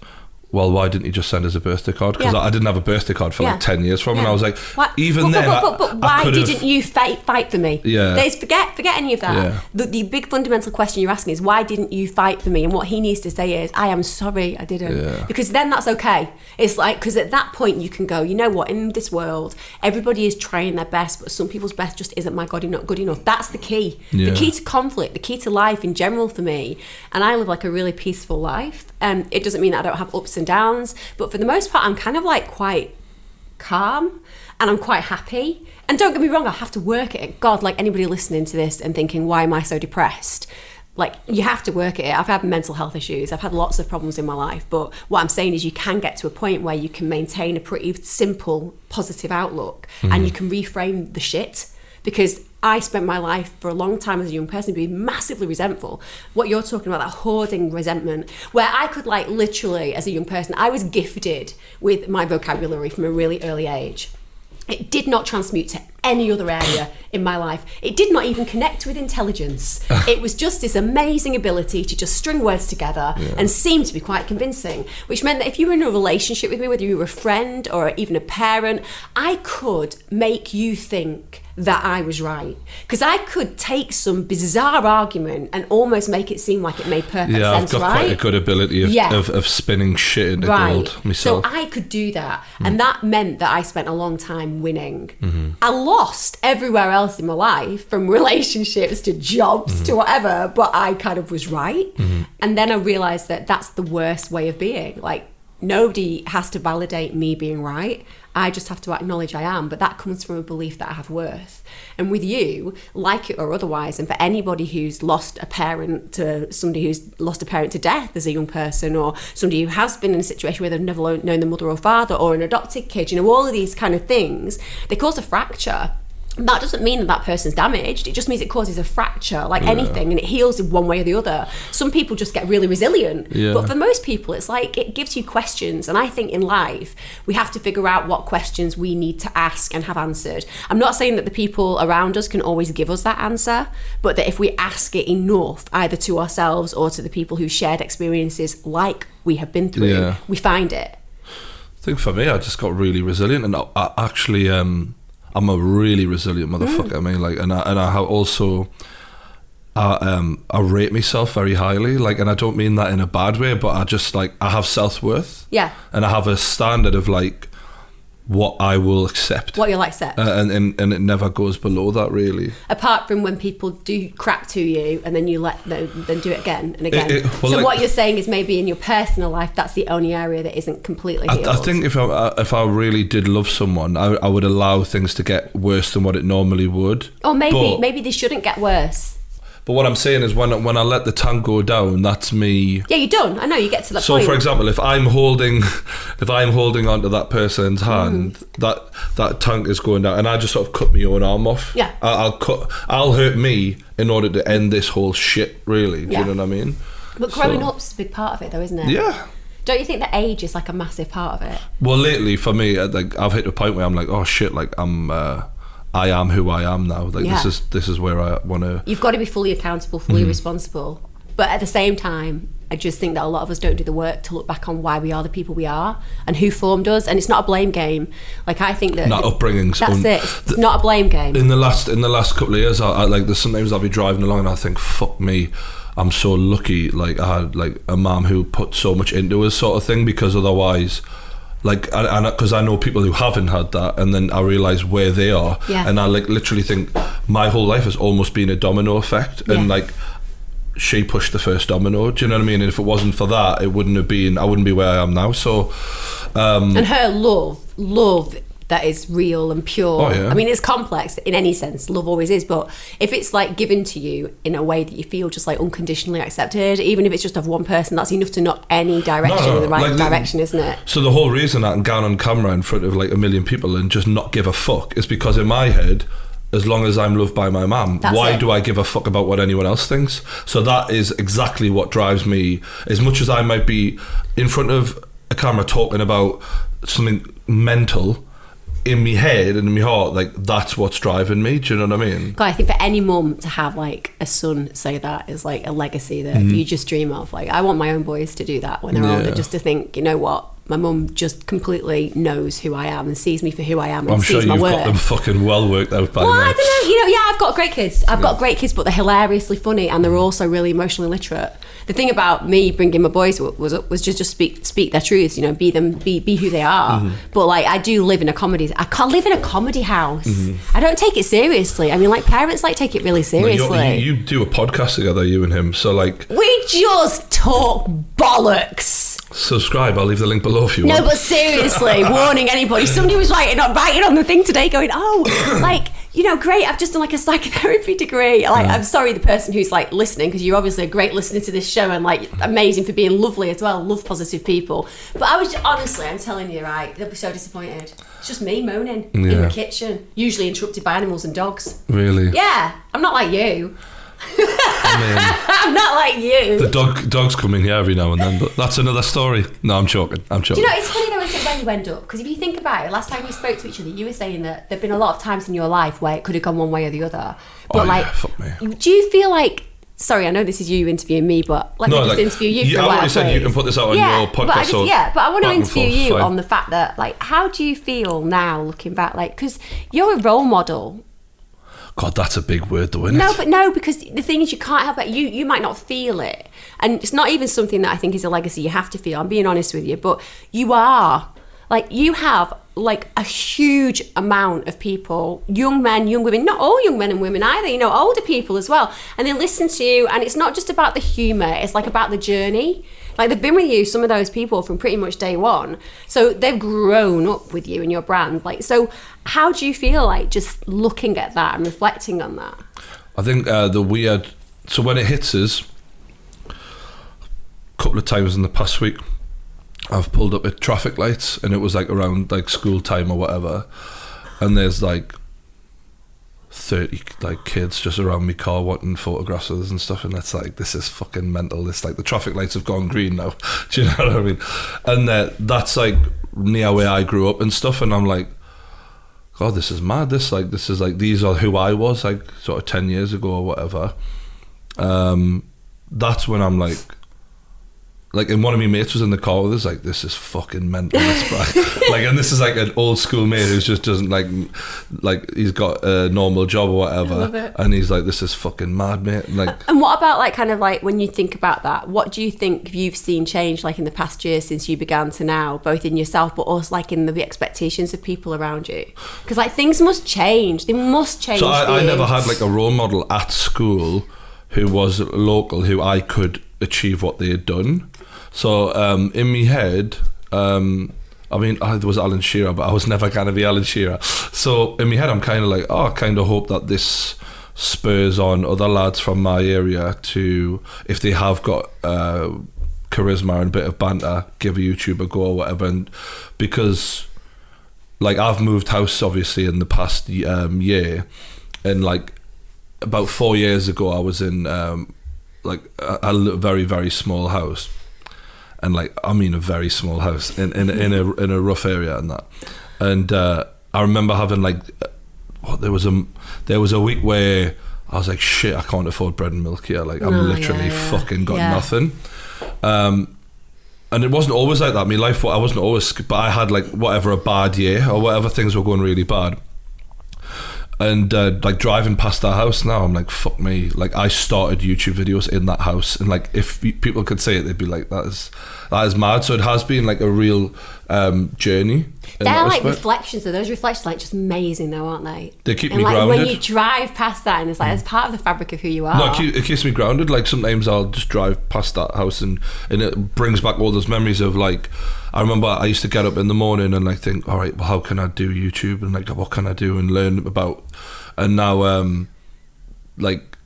Speaker 1: well, why didn't you just send us a birthday card? Because I didn't have a birthday card for like 10 years from him, and I was like, but
Speaker 2: why didn't you fight for me? Forget any of that.
Speaker 1: Yeah.
Speaker 2: The big fundamental question you're asking is, why didn't you fight for me? And what he needs to say is, I am sorry I didn't.
Speaker 1: Yeah.
Speaker 2: Because then that's okay. It's like, because at that point you can go, you know what, in this world everybody is trying their best, but some people's best just isn't not good enough. That's the key. The key to conflict, the key to life in general for me. And I live like a really peaceful life. It doesn't mean that I don't have ups and downs, but for the most part I'm kind of like quite calm, and I'm quite happy. And don't get me wrong, I have to work at it. God, like anybody listening to this and thinking, why am I so depressed? Like, you have to work at it. I've had mental health issues, I've had lots of problems in my life, but what I'm saying is you can get to a point where you can maintain a pretty simple positive outlook, and you can reframe the shit. Because I spent my life for a long time as a young person being massively resentful. What you're talking about, that hoarding resentment, where I could like literally, as a young person, I was gifted with my vocabulary from a really early age. It did not transmute to any other area in my life. It did not even connect with intelligence. It was just this amazing ability to just string words together and seem to be quite convincing, which meant that if you were in a relationship with me, whether you were a friend or even a parent, I could make you think that I was right, because I could take some bizarre argument and almost make it seem like it made perfect sense,
Speaker 1: I've got quite a good ability of spinning shit into gold myself.
Speaker 2: So I could do that, and that meant that I spent a long time winning. I lost everywhere else in my life, from relationships to jobs to whatever, but I kind of was right. And then I realised that that's the worst way of being. Like, nobody has to validate me being right. I just have to acknowledge I am, but that comes from a belief that I have worth. And with you, like it or otherwise, and for anybody who's lost a parent to somebody who's lost a parent to death as a young person, or somebody who has been in a situation where they've never known the mother or father, or an adopted kid, all of these kind of things, they cause a fracture. That doesn't mean that person's damaged. It just means it causes a fracture, like anything, and it heals in one way or the other. Some people just get really resilient, but for most people, it's like it gives you questions. And I think in life, we have to figure out what questions we need to ask and have answered. I'm not saying that the people around us can always give us that answer, but that if we ask it enough, either to ourselves or to the people who shared experiences like we have been through, we find it.
Speaker 1: I think for me, I just got really resilient, and I actually... I'm a really resilient motherfucker. I mean, like, and I have also, I rate myself very highly. Like, and I don't mean that in a bad way, but I just like, I have self-worth.
Speaker 2: Yeah.
Speaker 1: And I have a standard of like what I will accept.
Speaker 2: What you'll accept.
Speaker 1: And it never goes below that, really.
Speaker 2: Apart from when people do crap to you and then you let them then do it again and again.
Speaker 1: Well,
Speaker 2: so
Speaker 1: like,
Speaker 2: what you're saying is maybe in your personal life, that's the only area that isn't completely healed.
Speaker 1: I think if I really did love someone, I would allow things to get worse than what it normally would.
Speaker 2: Or maybe they shouldn't get worse.
Speaker 1: But what I'm saying is when I let the tank go down, that's me.
Speaker 2: Yeah, you're done. I know, you get to that
Speaker 1: point. So, for example, if I'm holding onto that person's hand, that tank is going down, and I just sort of cut my own arm off.
Speaker 2: Yeah.
Speaker 1: I'll hurt me in order to end this whole shit, really. Do you know what I mean?
Speaker 2: But growing up's a big part of it, though, isn't it?
Speaker 1: Yeah.
Speaker 2: Don't you think that age is like a massive part of it?
Speaker 1: Well, lately, for me, like, I've hit a point where I'm like, oh shit, like I am who I am now. Like this is where I want to.
Speaker 2: You've got to be fully accountable, fully responsible. But at the same time, I just think that a lot of us don't do the work to look back on why we are the people we are and who formed us. And it's not a blame game. Like, I think that
Speaker 1: upbringings.
Speaker 2: That's it. It's not a blame game.
Speaker 1: In the last couple of years, I like, there's sometimes I'll be driving along and I think, fuck me, I'm so lucky. Like, I had like a mum who put so much into us, sort of thing, because otherwise. Like, because I know people who haven't had that, and then I realise where they are, and I like literally think my whole life has almost been a domino effect, and like she pushed the first domino. Do you know what I mean? And if it wasn't for that, I wouldn't be where I am now. So,
Speaker 2: and her love that is real and pure.
Speaker 1: Oh, yeah.
Speaker 2: I mean, it's complex in any sense. Love always is, but if it's like given to you in a way that you feel just like unconditionally accepted, even if it's just of one person, that's enough to knock any direction in the right direction, isn't it?
Speaker 1: So the whole reason I can go on camera in front of like 1 million people and just not give a fuck is because in my head, as long as I'm loved by my mum, why do I give a fuck about what anyone else thinks? So that is exactly what drives me. As much as I might be in front of a camera talking about something mental, in my head and in my heart, like, that's what's driving me. Do you know what I mean?
Speaker 2: God, I think for any mum to have like a son say that is like a legacy that you just dream of. Like, I want my own boys to do that when they're older, just to think, you know what, my mum just completely knows who I am and sees me for who I am and sees my worth.
Speaker 1: I'm sure you've got them fucking well worked out by now.
Speaker 2: Well, I don't know. I've got great kids. I've got great kids, but they're hilariously funny and they're also really emotionally literate. The thing about me bringing my boys was just speak their truths, be them, be who they are. But like, I do live in a comedy. I can't live in a comedy house. I don't take it seriously. I mean, like, parents like take it really seriously.
Speaker 1: No, you do a podcast together, you and him. So like,
Speaker 2: we just talk bollocks.
Speaker 1: Subscribe. I'll leave the link below if you want.
Speaker 2: No, but seriously, warning anybody. Somebody was writing on the thing today, going, "Oh, like, great. I've just done like a psychotherapy degree." Like, I'm sorry, the person who's like listening, because you're obviously a great listener to this show and like amazing for being lovely as well. Love positive people. But I was honestly, I'm telling you, right, they'll be so disappointed. It's just me moaning in the kitchen, usually interrupted by animals and dogs.
Speaker 1: Really?
Speaker 2: Yeah, I'm not like you. I'm not like you.
Speaker 1: The dogs come in here every now and then, but that's another story. No, I'm joking.
Speaker 2: Do you know, it's funny though when you end up, because if you think about it, last time we spoke to each other, you were saying that there've been a lot of times in your life where it could have gone one way or the other. But
Speaker 1: fuck me.
Speaker 2: Do you feel like, sorry, I know this is you interviewing me, but let me just interview you for a while.
Speaker 1: I already said you can put this out on your podcast.
Speaker 2: But I want to interview you on the fact that, like, how do you feel now looking back? Like, because you're a role model.
Speaker 1: God, that's a big word though, isn't it?
Speaker 2: No, because the thing is, you can't help it. You might not feel it. And it's not even something that I think is a legacy you have to feel. I'm being honest with you. But you are. Like, you have, like, a huge amount of people, young men, young women, not all young men and women either, older people as well. And they listen to you, and it's not just about the humour. It's, like, about the journey. Like, they've been with you, some of those people, from pretty much day one. So they've grown up with you and your brand. Like, so how do you feel like just looking at that and reflecting on that?
Speaker 1: I think so when it hits us, a couple of times in the past week, I've pulled up at traffic lights, and it was like around like school time or whatever, and there's like 30 like kids just around my car wanting photographs of us and stuff, and that's like, this is fucking mental. It's like the traffic lights have gone green now. Do you know what I mean? And that's like near where I grew up and stuff, and I'm like, God, this is mad. This is like these are who I was like sort of 10 years ago or whatever. That's when I'm like, and one of my mates was in the car with us, like, this is fucking mental. Like, and this is like an old school mate who just doesn't like he's got a normal job or whatever, and he's like, this is fucking mad, mate. Like,
Speaker 2: and what about like kind of like when you think about that, what do you think you've seen change like in the past year since you began to now, both in yourself but also like in the expectations of people around you? Because like things must change. They must change.
Speaker 1: So I never had like a role model at school who was local, who I could achieve what they had done. So in my head, I mean, there was Alan Shearer, but I was never going to be Alan Shearer. So in my head, I'm kind of like, I kind of hope that this spurs on other lads from my area to, if they have got charisma and a bit of banter, give a YouTube a go or whatever. And because like I've moved house obviously in the past year, and like about 4 years ago I was in like a very, very small house. And like, I mean, a very small house in a rough area and that. And I remember having like, there was a week where I was like, shit, I can't afford bread and milk here. Like, I'm literally fucking got nothing. And it wasn't always like that. My life, I wasn't always, but I had like whatever, a bad year or whatever, things were going really bad. And like driving past that house now, I'm like, fuck me. Like, I started YouTube videos in that house, and like if people could say it, they'd be like, that is mad. So it has been like a real journey.
Speaker 2: They're like reflections, though. Those reflections are like just amazing, though, aren't they?
Speaker 1: They keep
Speaker 2: and
Speaker 1: me
Speaker 2: like
Speaker 1: grounded.
Speaker 2: when you drive past that, and it's like it's part of the fabric of who you are.
Speaker 1: No, it keeps me grounded. Like sometimes I'll just drive past that house, and it brings back all those memories of like, I remember I used to get up in the morning and like think, all right, well, how can I do YouTube, and like what can I do and learn about. And now like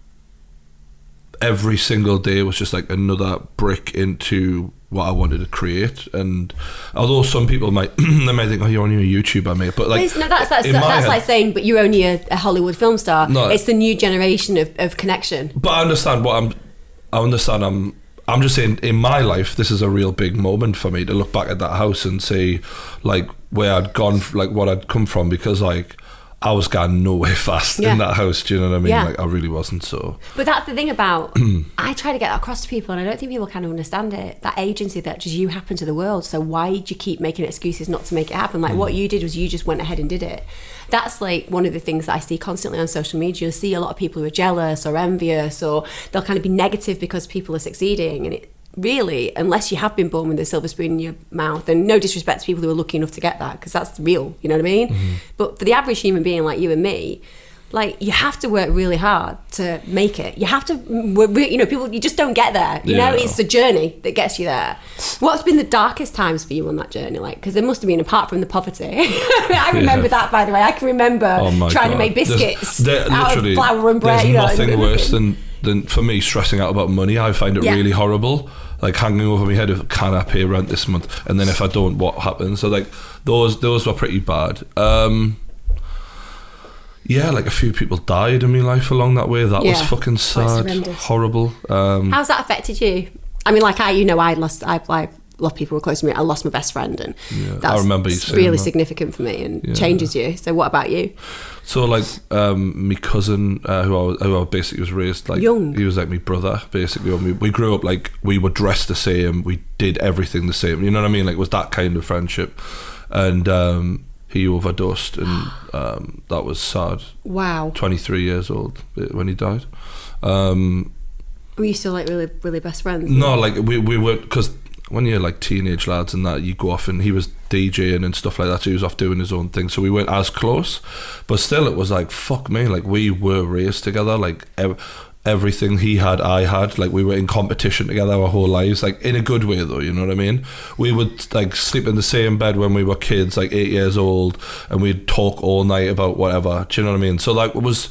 Speaker 1: every single day was just like another brick into what I wanted to create. And although some people might think, oh, you're only a YouTuber, mate, but like,
Speaker 2: no, that's like saying, but you're only a Hollywood film star. No, it's the new generation of connection.
Speaker 1: But I understand I'm just saying, in my life, this is a real big moment for me to look back at that house and say like where I'd gone, like what I'd come from, because like I was going nowhere fast in that house. Do you know what I mean? Yeah. Like I really wasn't. So,
Speaker 2: but that's the thing about I try to get that across to people, and I don't think people kind of understand it. That agency that just you happen to the world. So why do you keep making excuses not to make it happen? Like what you did was you just went ahead and did it. That's like one of the things that I see constantly on social media. You'll see a lot of people who are jealous or envious, or they'll kind of be negative because people are succeeding, and it really, unless you have been born with a silver spoon in your mouth, and no disrespect to people who are lucky enough to get that, because that's real, you know what I mean? But for the average human being like you and me, like you have to work really hard to make it. You have to, you know, people, you just don't get there, you know? It's the journey that gets you there. What's been the darkest times for you on that journey? Like, because there must have been, apart from the poverty, I remember that, by the way. I can remember trying to make biscuits out of flour and bread.
Speaker 1: There's nothing worse than for me stressing out about money. I find it really horrible, like hanging over my head of, can I pay rent this month, and then if I don't, what happens? So like those were pretty bad. Like a few people died in my life along that way. That was fucking sad, horrible.
Speaker 2: How's that affected you? I mean, like I lost a lot of people were close to me. I lost my best friend, and that's
Speaker 1: I remember you saying
Speaker 2: really
Speaker 1: that.
Speaker 2: Significant for me and changes you. So what about you?
Speaker 1: So like my cousin who I basically was raised like
Speaker 2: young.
Speaker 1: He was like my brother basically. We grew up like we were dressed the same, we did everything the same, you know what I mean? Like it was that kind of friendship. And he overdosed, and that was sad.
Speaker 2: Wow.
Speaker 1: 23 years old when he died.
Speaker 2: Were you still like really, really best friends?
Speaker 1: No, like we were, because when you're like teenage lads and that, you go off, and he was DJing and stuff like that, so he was off doing his own thing, so we weren't as close, but still it was like, fuck me, like we were raised together, like everything he had, I had. Like, we were in competition together our whole lives, like in a good way though, you know what I mean? We would like sleep in the same bed when we were kids, like 8 years old, and we'd talk all night about whatever. Do you know what I mean? So like, it was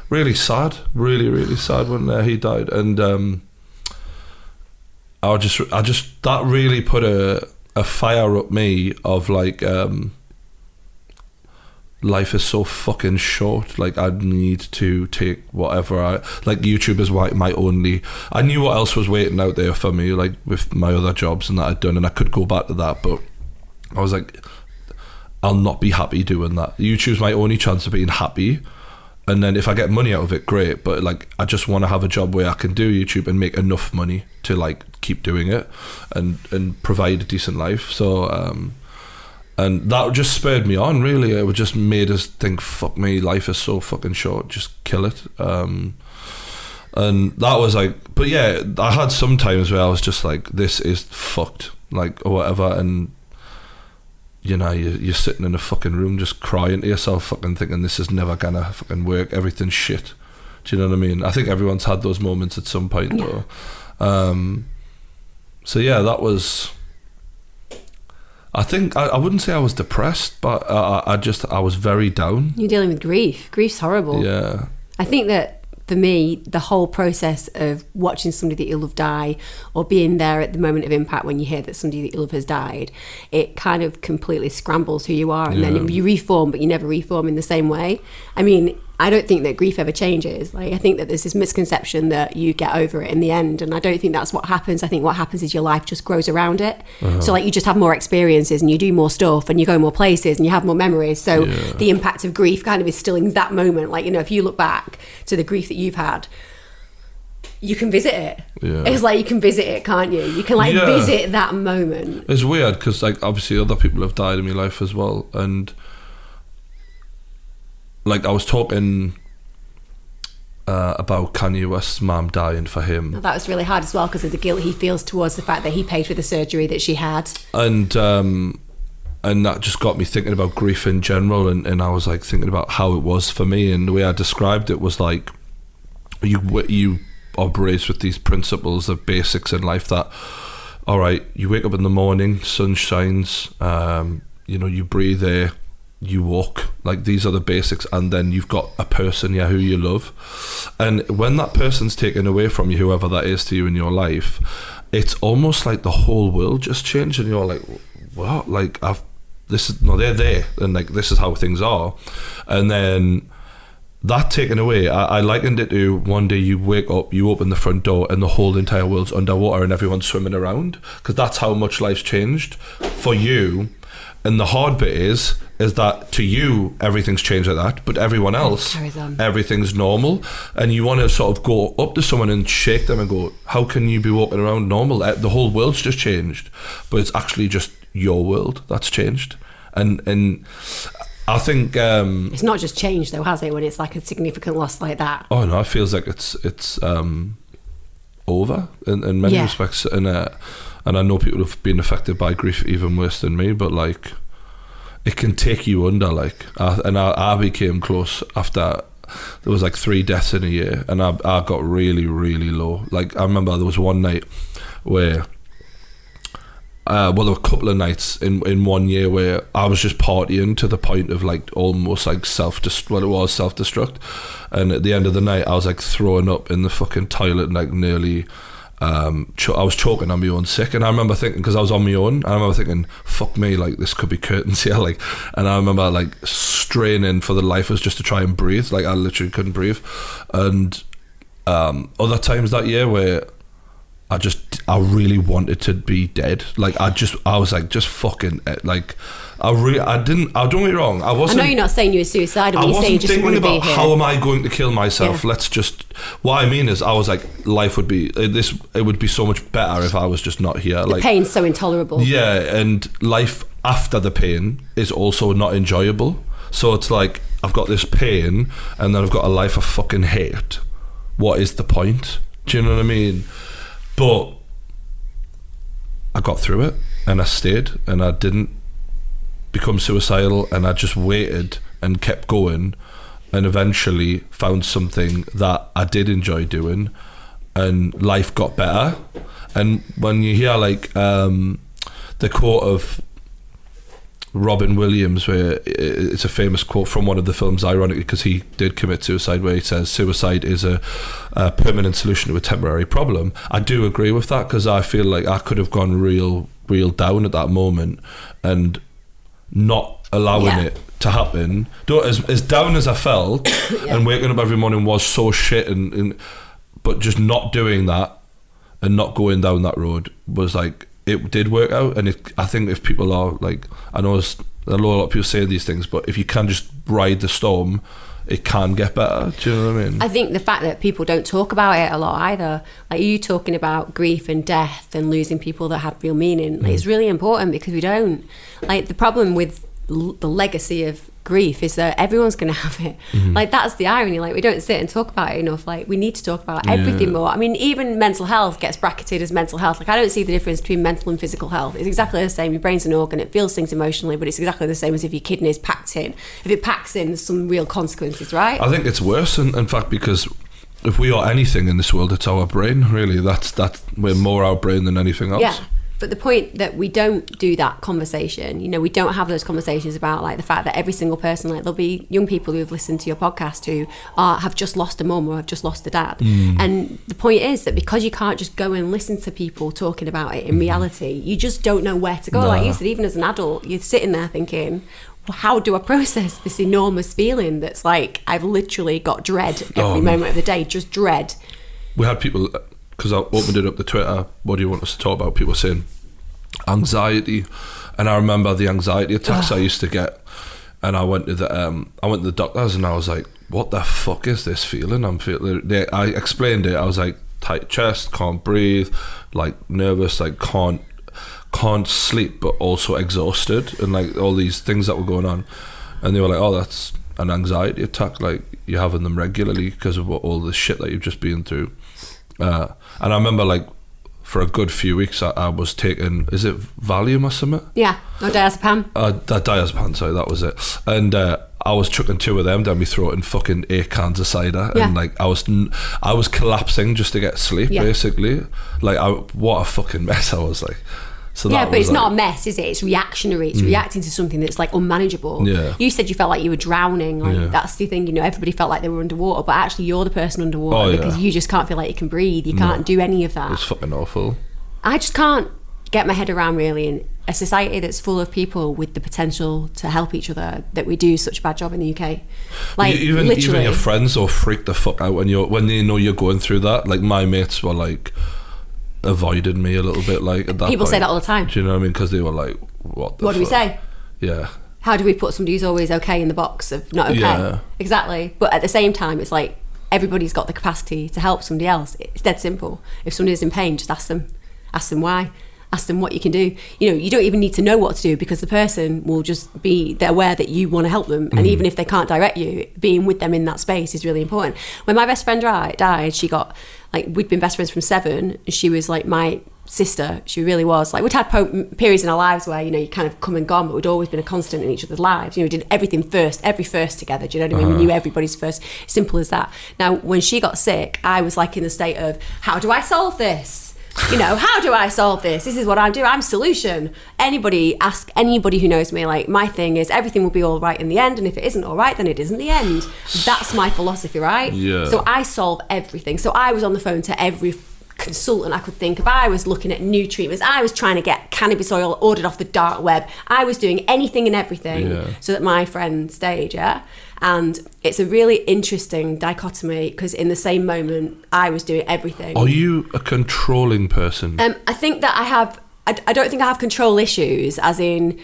Speaker 1: really sad, really sad when he died, and I just that really put a fire up me of like, life is so fucking short. Like, I need to take whatever like YouTube is my only. I knew what else was waiting out there for me, like with my other jobs and that I'd done, and I could go back to that, but I was like, I'll not be happy doing that. YouTube's my only chance of being happy, and then if I get money out of it, great, but like, I just want to have a job where I can do YouTube and make enough money to like keep doing it and provide a decent life. So and that just spurred me on, really. It just made us think, fuck me, life is so fucking short, just kill it. And that was like, but yeah, I had some times where I was just like, this is fucked, like, or whatever, and you know, you're sitting in a fucking room just crying to yourself, fucking thinking this is never gonna fucking work, everything's shit. Do you know what I mean? I think everyone's had those moments at some point, though. So yeah, that was... I think I wouldn't say I was depressed, but I was very down.
Speaker 2: You're dealing with grief. Grief's horrible.
Speaker 1: Yeah.
Speaker 2: I think that for me, the whole process of watching somebody that you love die, or being there at the moment of impact when you hear that somebody that you love has died, it kind of completely scrambles who you are, and then you reform, but you never reform in the same way. I mean, I don't think that grief ever changes. Like, I think that there's this misconception that you get over it in the end, and I don't think that's what happens. I think what happens is your life just grows around it. So like, you just have more experiences and you do more stuff and you go more places and you have more memories. So the impact of grief kind of is still in that moment. Like, you know, if you look back to the grief that you've had, you can visit it. It's like, you can visit it, can't you? You can like visit that moment.
Speaker 1: It's weird because like, obviously other people have died in my life as well, and like, I was talking about Kanye West's mum dying for him.
Speaker 2: That was really hard as well, because of the guilt he feels towards the fact that he paid for the surgery that she had.
Speaker 1: And that just got me thinking about grief in general, and I was like thinking about how it was for me, and the way I described it was like, you are raised with these principles of basics in life that, all right, you wake up in the morning, sun shines, you know, you breathe air, you walk, like, these are the basics, and then you've got a person who you love, and when that person's taken away from you, whoever that is to you in your life, it's almost like the whole world just changed, and you're like, what? Like, they're there, and like, this is how things are. And then that taken away, I likened it to one day you wake up, you open the front door, and the whole entire world's underwater and everyone's swimming around, because that's how much life's changed for you. And the hard bit is that to you everything's changed like that, but everyone else, everything's normal, and you want to sort of go up to someone and shake them and go, how can you be walking around normal? The whole world's just changed, but it's actually just your world that's changed. And I think
Speaker 2: it's not just changed though, has it, when it's like a significant loss like that? Oh
Speaker 1: no, it feels like it's over in many respects, and I know people have been affected by grief even worse than me, but like, it can take you under, like, I became close after there was like 3 deaths in a year, and I got really, really low. Like, I remember there was one night where there were a couple of nights in 1 year where I was just partying to the point of like almost like self-destruct, and at the end of the night I was like throwing up in the fucking toilet, and like nearly I was choking on my own sick. And I remember thinking, because I was on my own, I remember thinking, fuck me, like, this could be curtains here, like. And I remember like straining for the life was just to try and breathe, like I literally couldn't breathe. And other times that year where I really wanted to be dead. Like, I was like, just fucking, like, don't get me wrong, I wasn't...
Speaker 2: I know you're not saying you were suicidal, you're saying you just want to be here.
Speaker 1: How am I going to kill myself? Let's just... What I mean is, I was like, life would be... It would be so much better if I was just not here.
Speaker 2: The pain's so intolerable.
Speaker 1: Yeah, and life after the pain is also not enjoyable. So it's like, I've got this pain, and then I've got a life of fucking hate. What is the point? Do you know what I mean? But I got through it, and I stayed, and I didn't become suicidal, and I just waited and kept going, and eventually found something that I did enjoy doing, and life got better. And when you hear like the quote of Robin Williams, where it's a famous quote from one of the films, ironically because he did commit suicide, where he says suicide is a permanent solution to a temporary problem. I do agree with that, because I feel like I could have gone real down at that moment, and not allowing it to happen. As down as I felt, and waking up every morning was so shit, but just not doing that and not going down that road was like, it did work out. And I think if people are like, I know a lot of people say these things, but if you can just ride the storm, it can get better. Do you know what I mean?
Speaker 2: I think the fact that people don't talk about it a lot either, like you talking about grief and death and losing people that have real meaning, like, it's really important, because we don't. Like, the problem with the legacy of grief is that everyone's going to have it. Like, that's the irony. Like, we don't sit and talk about it enough. Like, we need to talk about everything more. I mean, even mental health gets bracketed as mental health. Like, I don't see the difference between mental and physical health. It's exactly the same. Your brain's an organ, it feels things emotionally, but it's exactly the same as if your kidney is packed in. If it packs in, there's some real consequences, right?
Speaker 1: I think it's worse, in fact, because if we are anything in this world, it's our brain, really. We're more our brain than anything else.
Speaker 2: Yeah. But the point that we don't do that conversation, you know, we don't have those conversations about like the fact that every single person, like there'll be young people who have listened to your podcast who have just lost a mum or have just lost a dad. And the point is that because you can't just go and listen to people talking about it in reality, you just don't know where to go. Like you said, even as an adult, you're sitting there thinking, well, how do I process this enormous feeling that's like, I've literally got dread every moment of the day, just dread.
Speaker 1: We had people, because I opened it up to Twitter, what do you want us to talk about? People saying anxiety, and I remember the anxiety attacks I used to get, and I went to the doctors, and I was like, what the fuck is this feeling I'm feeling? I explained it. I was like, tight chest, can't breathe, like nervous, like can't sleep, but also exhausted, and like all these things that were going on. And they were like, oh, that's an anxiety attack, like you're having them regularly because of all the shit that you've just been through. And I remember like for a good few weeks I was taking, is it Valium or something?
Speaker 2: Yeah, or diazepam.
Speaker 1: Diazepam, sorry, that was it. And I was chucking 2 of them down my throat and fucking 8 cans of cider, and like I was collapsing just to get sleep, basically. Like what a fucking mess I was like. So
Speaker 2: yeah, but it's like, not a mess, is it? It's reactionary. It's reacting to something that's like unmanageable. Yeah. You said you felt like you were drowning. Like that's the thing, you know, everybody felt like they were underwater, but actually you're the person underwater because you just can't feel like you can breathe. You can't do any of that.
Speaker 1: It's fucking awful.
Speaker 2: I just can't get my head around really in a society that's full of people with the potential to help each other, that we do such a bad job in the UK. Like
Speaker 1: even your friends will freak the fuck out when they know you're going through that. Like my mates were like avoided me a little bit, like at that
Speaker 2: people
Speaker 1: point.
Speaker 2: Say that all the time.
Speaker 1: Do you know what I mean? Because they were like, what do
Speaker 2: we say?
Speaker 1: Yeah.
Speaker 2: How do we put somebody who's always okay in the box of not okay? Yeah. Exactly. But at the same time, it's like everybody's got the capacity to help somebody else. It's dead simple. If somebody's in pain, just ask them why. Ask them what you can do. You know, you don't even need to know what to do, because the person will just be aware that you want to help them. And even if they can't direct you, being with them in that space is really important. When my best friend died, she got, like, we'd been best friends from 7. And she was like my sister. She really was. Like, we'd had periods in our lives where, you know, you kind of come and gone, but we'd always been a constant in each other's lives. You know, we did everything first, every first together. Do you know what I mean? We knew everybody's first. Simple as that. Now, when she got sick, I was like in the state of, how do I solve this? You know, how do I solve this? This is what I'm doing. I'm solution. Ask anybody who knows me. Like, my thing is everything will be all right in the end, and if it isn't all right, then it isn't the end. That's my philosophy, right? Yeah. So I solve everything. So I was on the phone to every consultant I could think of. I was looking at new treatments. I was trying to get cannabis oil ordered off the dark web. I was doing anything and everything so that my friend stayed, And it's a really interesting dichotomy, because in the same moment, I was doing everything.
Speaker 1: Are you a controlling person?
Speaker 2: I think that I don't think I have control issues, as in,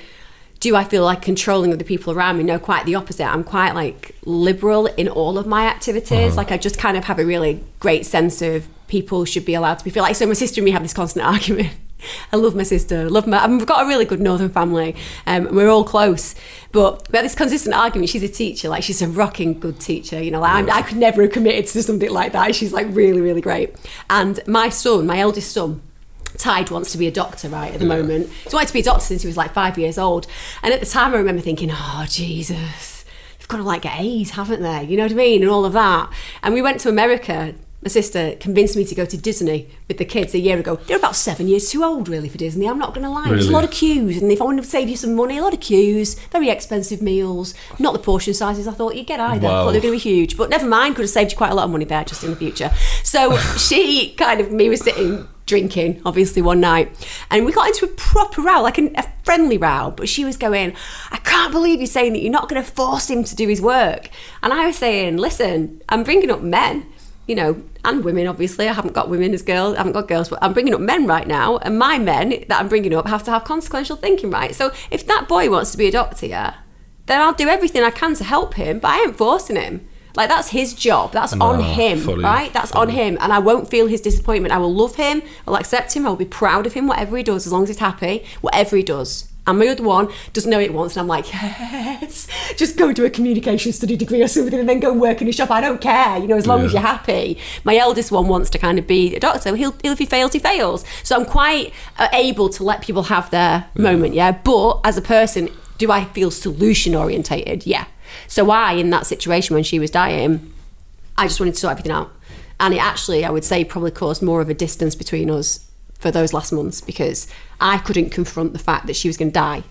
Speaker 2: do I feel like controlling of the people around me? No, quite the opposite. I'm quite like liberal in all of my activities. Like, I just kind of have a really great sense of people should be allowed to be feel like. So my sister and me have this constant argument. I love my sister. I've got a really good northern family. We're all close, but we had this consistent argument. She's a teacher, like she's a rocking good teacher. You know, like I could never have committed to something like that. She's like really, really great. And my eldest son, Tide, wants to be a doctor right at the moment. He's wanted to be a doctor since he was like 5 years old. And at the time, I remember thinking, oh Jesus, got to like get A's, haven't they? You know what I mean? And all of that. And we went to America. My sister convinced me to go to Disney with the kids a year ago. They're about 7 years too old, really, for Disney. I'm not going to lie.
Speaker 1: Really?
Speaker 2: There's a lot of queues, and if I wanted to save you some money, a lot of queues, very expensive meals, not the portion sizes I thought you'd get either. I thought they were going to be huge, but never mind. Could have saved you quite a lot of money there just in the future. So me was sitting drinking, obviously, one night, and we got into a proper row, like a friendly row, but she was going, I can't believe you're saying that you're not going to force him to do his work. And I was saying, listen, I'm bringing up men, you know, and women, obviously. I haven't got women as girls, I haven't got girls, but I'm bringing up men right now, and my men that I'm bringing up have to have consequential thinking, right? So if that boy wants to be a doctor, yeah, then I'll do everything I can to help him, but I ain't forcing him. Like, that's his job. That's on him, right? That's on him. And I won't feel his disappointment. I will love him. I'll accept him. I'll be proud of him, whatever he does, as long as he's happy, whatever he does. And my other one doesn't know it once, and I'm like, yes, just go do a communication study degree or something and then go and work in a shop. I don't care, you know, as long as you're happy. My eldest one wants to kind of be a doctor. If he fails, he fails. So I'm quite able to let people have their moment, yeah? But as a person, do I feel solution orientated? Yeah. So in that situation when she was dying, I just wanted to sort everything out. And it actually, I would say, probably caused more of a distance between us for those last months, because I couldn't confront the fact that she was going to die,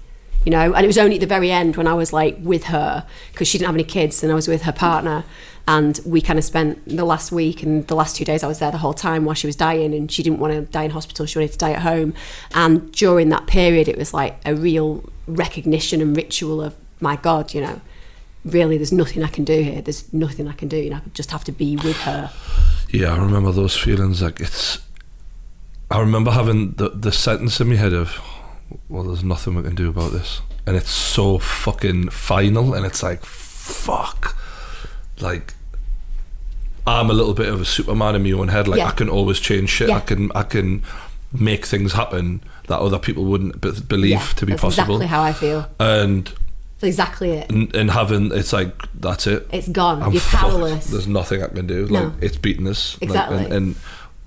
Speaker 2: you know. And it was only at the very end when I was like with her, because she didn't have any kids, and I was with her partner, and we kind of spent the last week and the last 2 days I was there the whole time while she was dying, and she didn't want to die in hospital, she wanted to die at home. And during that period it was like a real recognition and ritual of, my God, you know, really there's nothing I can do here, there's nothing I can do, you know, I just have to be with her. Yeah,
Speaker 1: I remember those feelings. Like, I remember having the sentence in my head of, well, there's nothing we can do about this. And it's so fucking final, and it's like, fuck. Like, I'm a little bit of a Superman in my own head. Like, I can always change shit. I can make things happen that other people wouldn't believe to be
Speaker 2: that's
Speaker 1: possible.
Speaker 2: Exactly how I feel.
Speaker 1: And
Speaker 2: that's exactly it.
Speaker 1: And having, it's like, that's it.
Speaker 2: It's gone.
Speaker 1: I'm
Speaker 2: You're powerless.
Speaker 1: Fucked. There's nothing I can do. Like, it's beaten us.
Speaker 2: Exactly.
Speaker 1: Like, and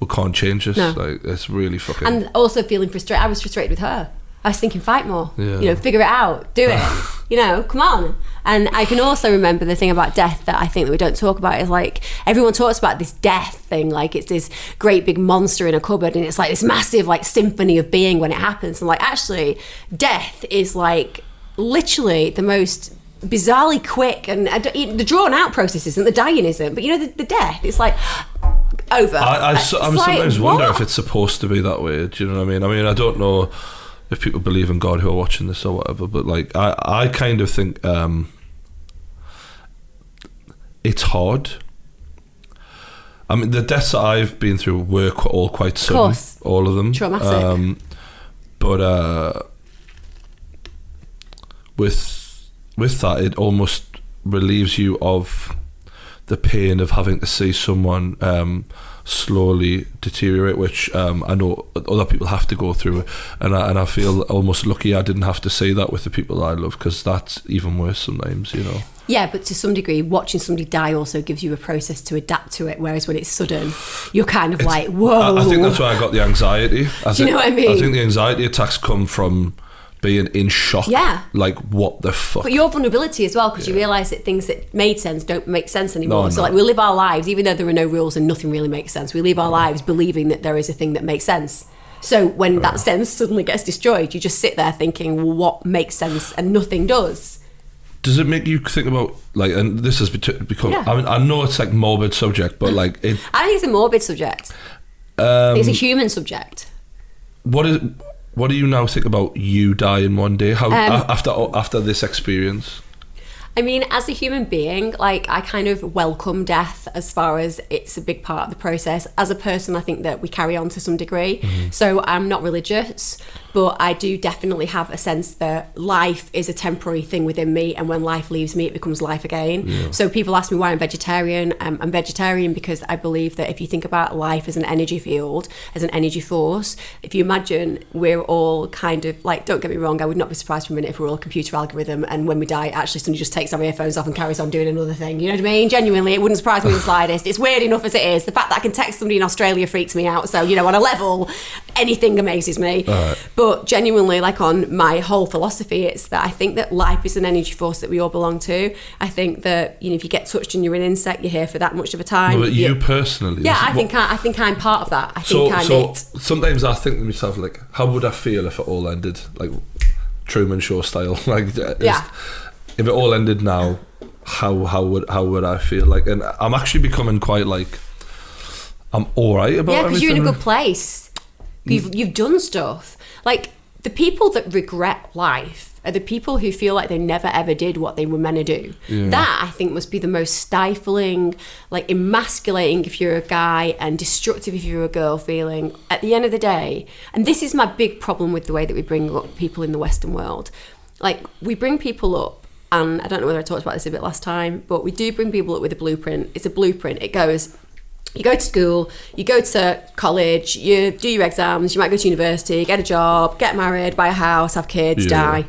Speaker 1: we can't change this.
Speaker 2: No.
Speaker 1: Like, it's really fucking.
Speaker 2: And also feeling frustrated. I was frustrated with her. I was thinking, fight more.
Speaker 1: Yeah.
Speaker 2: You know, figure it out. Do it. You know, come on. And I can also remember the thing about death that I think that we don't talk about is, like, everyone talks about this death thing, like it's this great big monster in a cupboard, and it's like this massive like symphony of being when it happens. And like, actually, death is like literally the most bizarrely quick, and the drawn out process isn't, the dying isn't, but you know, the death, it's like over. I'm
Speaker 1: sometimes wonder if it's supposed to be that way. Do you know what I mean? I mean, I don't know if people believe in God who are watching this or whatever, but like, I kind of think it's hard. I mean, the deaths that I've been through were all quite sudden, all of them.
Speaker 2: Traumatic.
Speaker 1: But with that, it almost relieves you of the pain of having to see someone slowly deteriorate, which I know other people have to go through, and I feel almost lucky I didn't have to see that with the people I love, because that's even worse sometimes, you know.
Speaker 2: Yeah, but to some degree, watching somebody die also gives you a process to adapt to it, whereas when it's sudden, you're kind of like, whoa.
Speaker 1: I think that's why I got the anxiety.
Speaker 2: Do you know what I mean?
Speaker 1: I think the anxiety attacks come from being in shock.
Speaker 2: Yeah.
Speaker 1: Like, what the fuck?
Speaker 2: But your vulnerability as well, because you realise that things that made sense don't make sense anymore. So like, we live our lives, even though there are no rules and nothing really makes sense, we live our lives believing that there is a thing that makes sense. So when that sense suddenly gets destroyed, you just sit there thinking, well, what makes sense? And nothing does.
Speaker 1: Does it make you think about, like, and this has become, I mean, I know it's like morbid subject, but like
Speaker 2: I don't think it's a morbid subject. It's a human subject.
Speaker 1: What do you now think about you dying one day? How after this experience?
Speaker 2: I mean, as a human being, like, I kind of welcome death as far as it's a big part of the process. As a person, I think that we carry on to some degree. Mm-hmm. So I'm not religious, but I do definitely have a sense that life is a temporary thing within me, and when life leaves me, it becomes life again. Yeah. So people ask me why I'm vegetarian. I'm vegetarian because I believe that if you think about life as an energy field, as an energy force, if you imagine we're all kind of like, don't get me wrong, I would not be surprised for a minute if we're all a computer algorithm, and when we die, actually somebody just takes takes our earphones off and carries on doing another thing. You know what I mean? Genuinely, it wouldn't surprise me in the slightest. It's weird enough as it is. The fact that I can text somebody in Australia freaks me out. So, you know, on a level, anything amazes me. But genuinely, like on my whole philosophy, it's that I think that life is an energy force that we all belong to. I think that, you know, if you get touched and you're an insect, you're here for that much of a time.
Speaker 1: No, but you personally?
Speaker 2: Yeah, I think I'm part of that. I think I'm it.
Speaker 1: Sometimes I think to myself, like, how would I feel if it all ended, like Truman Show style? Like, if it all ended now, how would I feel? Like, and I'm actually becoming quite like, I'm all right about everything.
Speaker 2: Yeah, because you're in a good place. You've done stuff. Like, the people that regret life are the people who feel like they never ever did what they were meant to do. That, I think, must be the most stifling, like emasculating if you're a guy and destructive if you're a girl feeling at the end of the day. And this is my big problem with the way that we bring up people in the Western world. Like, we bring people up, and I don't know whether I talked about this a bit last time, but we do bring people up with a blueprint. It's a blueprint. It goes, you go to school, you go to college, you do your exams, you might go to university, get a job, get married, buy a house, have kids, die.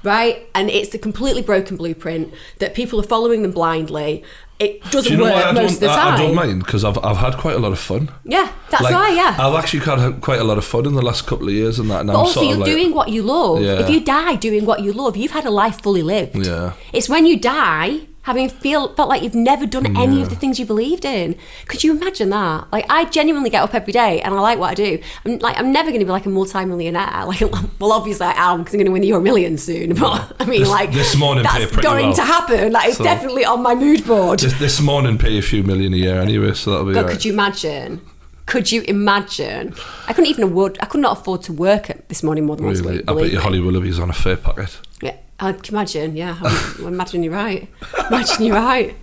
Speaker 2: Right? And it's a completely broken blueprint that people are following them blindly. It doesn't work most of the time.
Speaker 1: I don't mind, because I've had quite a lot of fun.
Speaker 2: Yeah, that's like, why, yeah.
Speaker 1: I've actually had quite a lot of fun in the last couple of years and that. And
Speaker 2: but also, you're doing what you love. Yeah. If you die doing what you love, you've had a life fully lived.
Speaker 1: Yeah.
Speaker 2: It's when you die having felt like you've never done any of the things you believed in. Could you imagine that? Like, I genuinely get up every day and I like what I do. I'm never going to be like a multi-millionaire. Like, well, obviously I am, because I'm going to win the Euro Million soon. But I mean, like,
Speaker 1: this morning
Speaker 2: that's going to happen. Like, it's definitely on my mood board.
Speaker 1: This morning pay a few million a year anyway, so that'll be
Speaker 2: but
Speaker 1: right.
Speaker 2: Could you imagine? Could you imagine? I could not afford to work at This Morning more than once a week.
Speaker 1: I bet your Holly Willoughby's on a fair packet.
Speaker 2: Yeah, I can imagine. Yeah, I imagine you're right. Imagine you're right.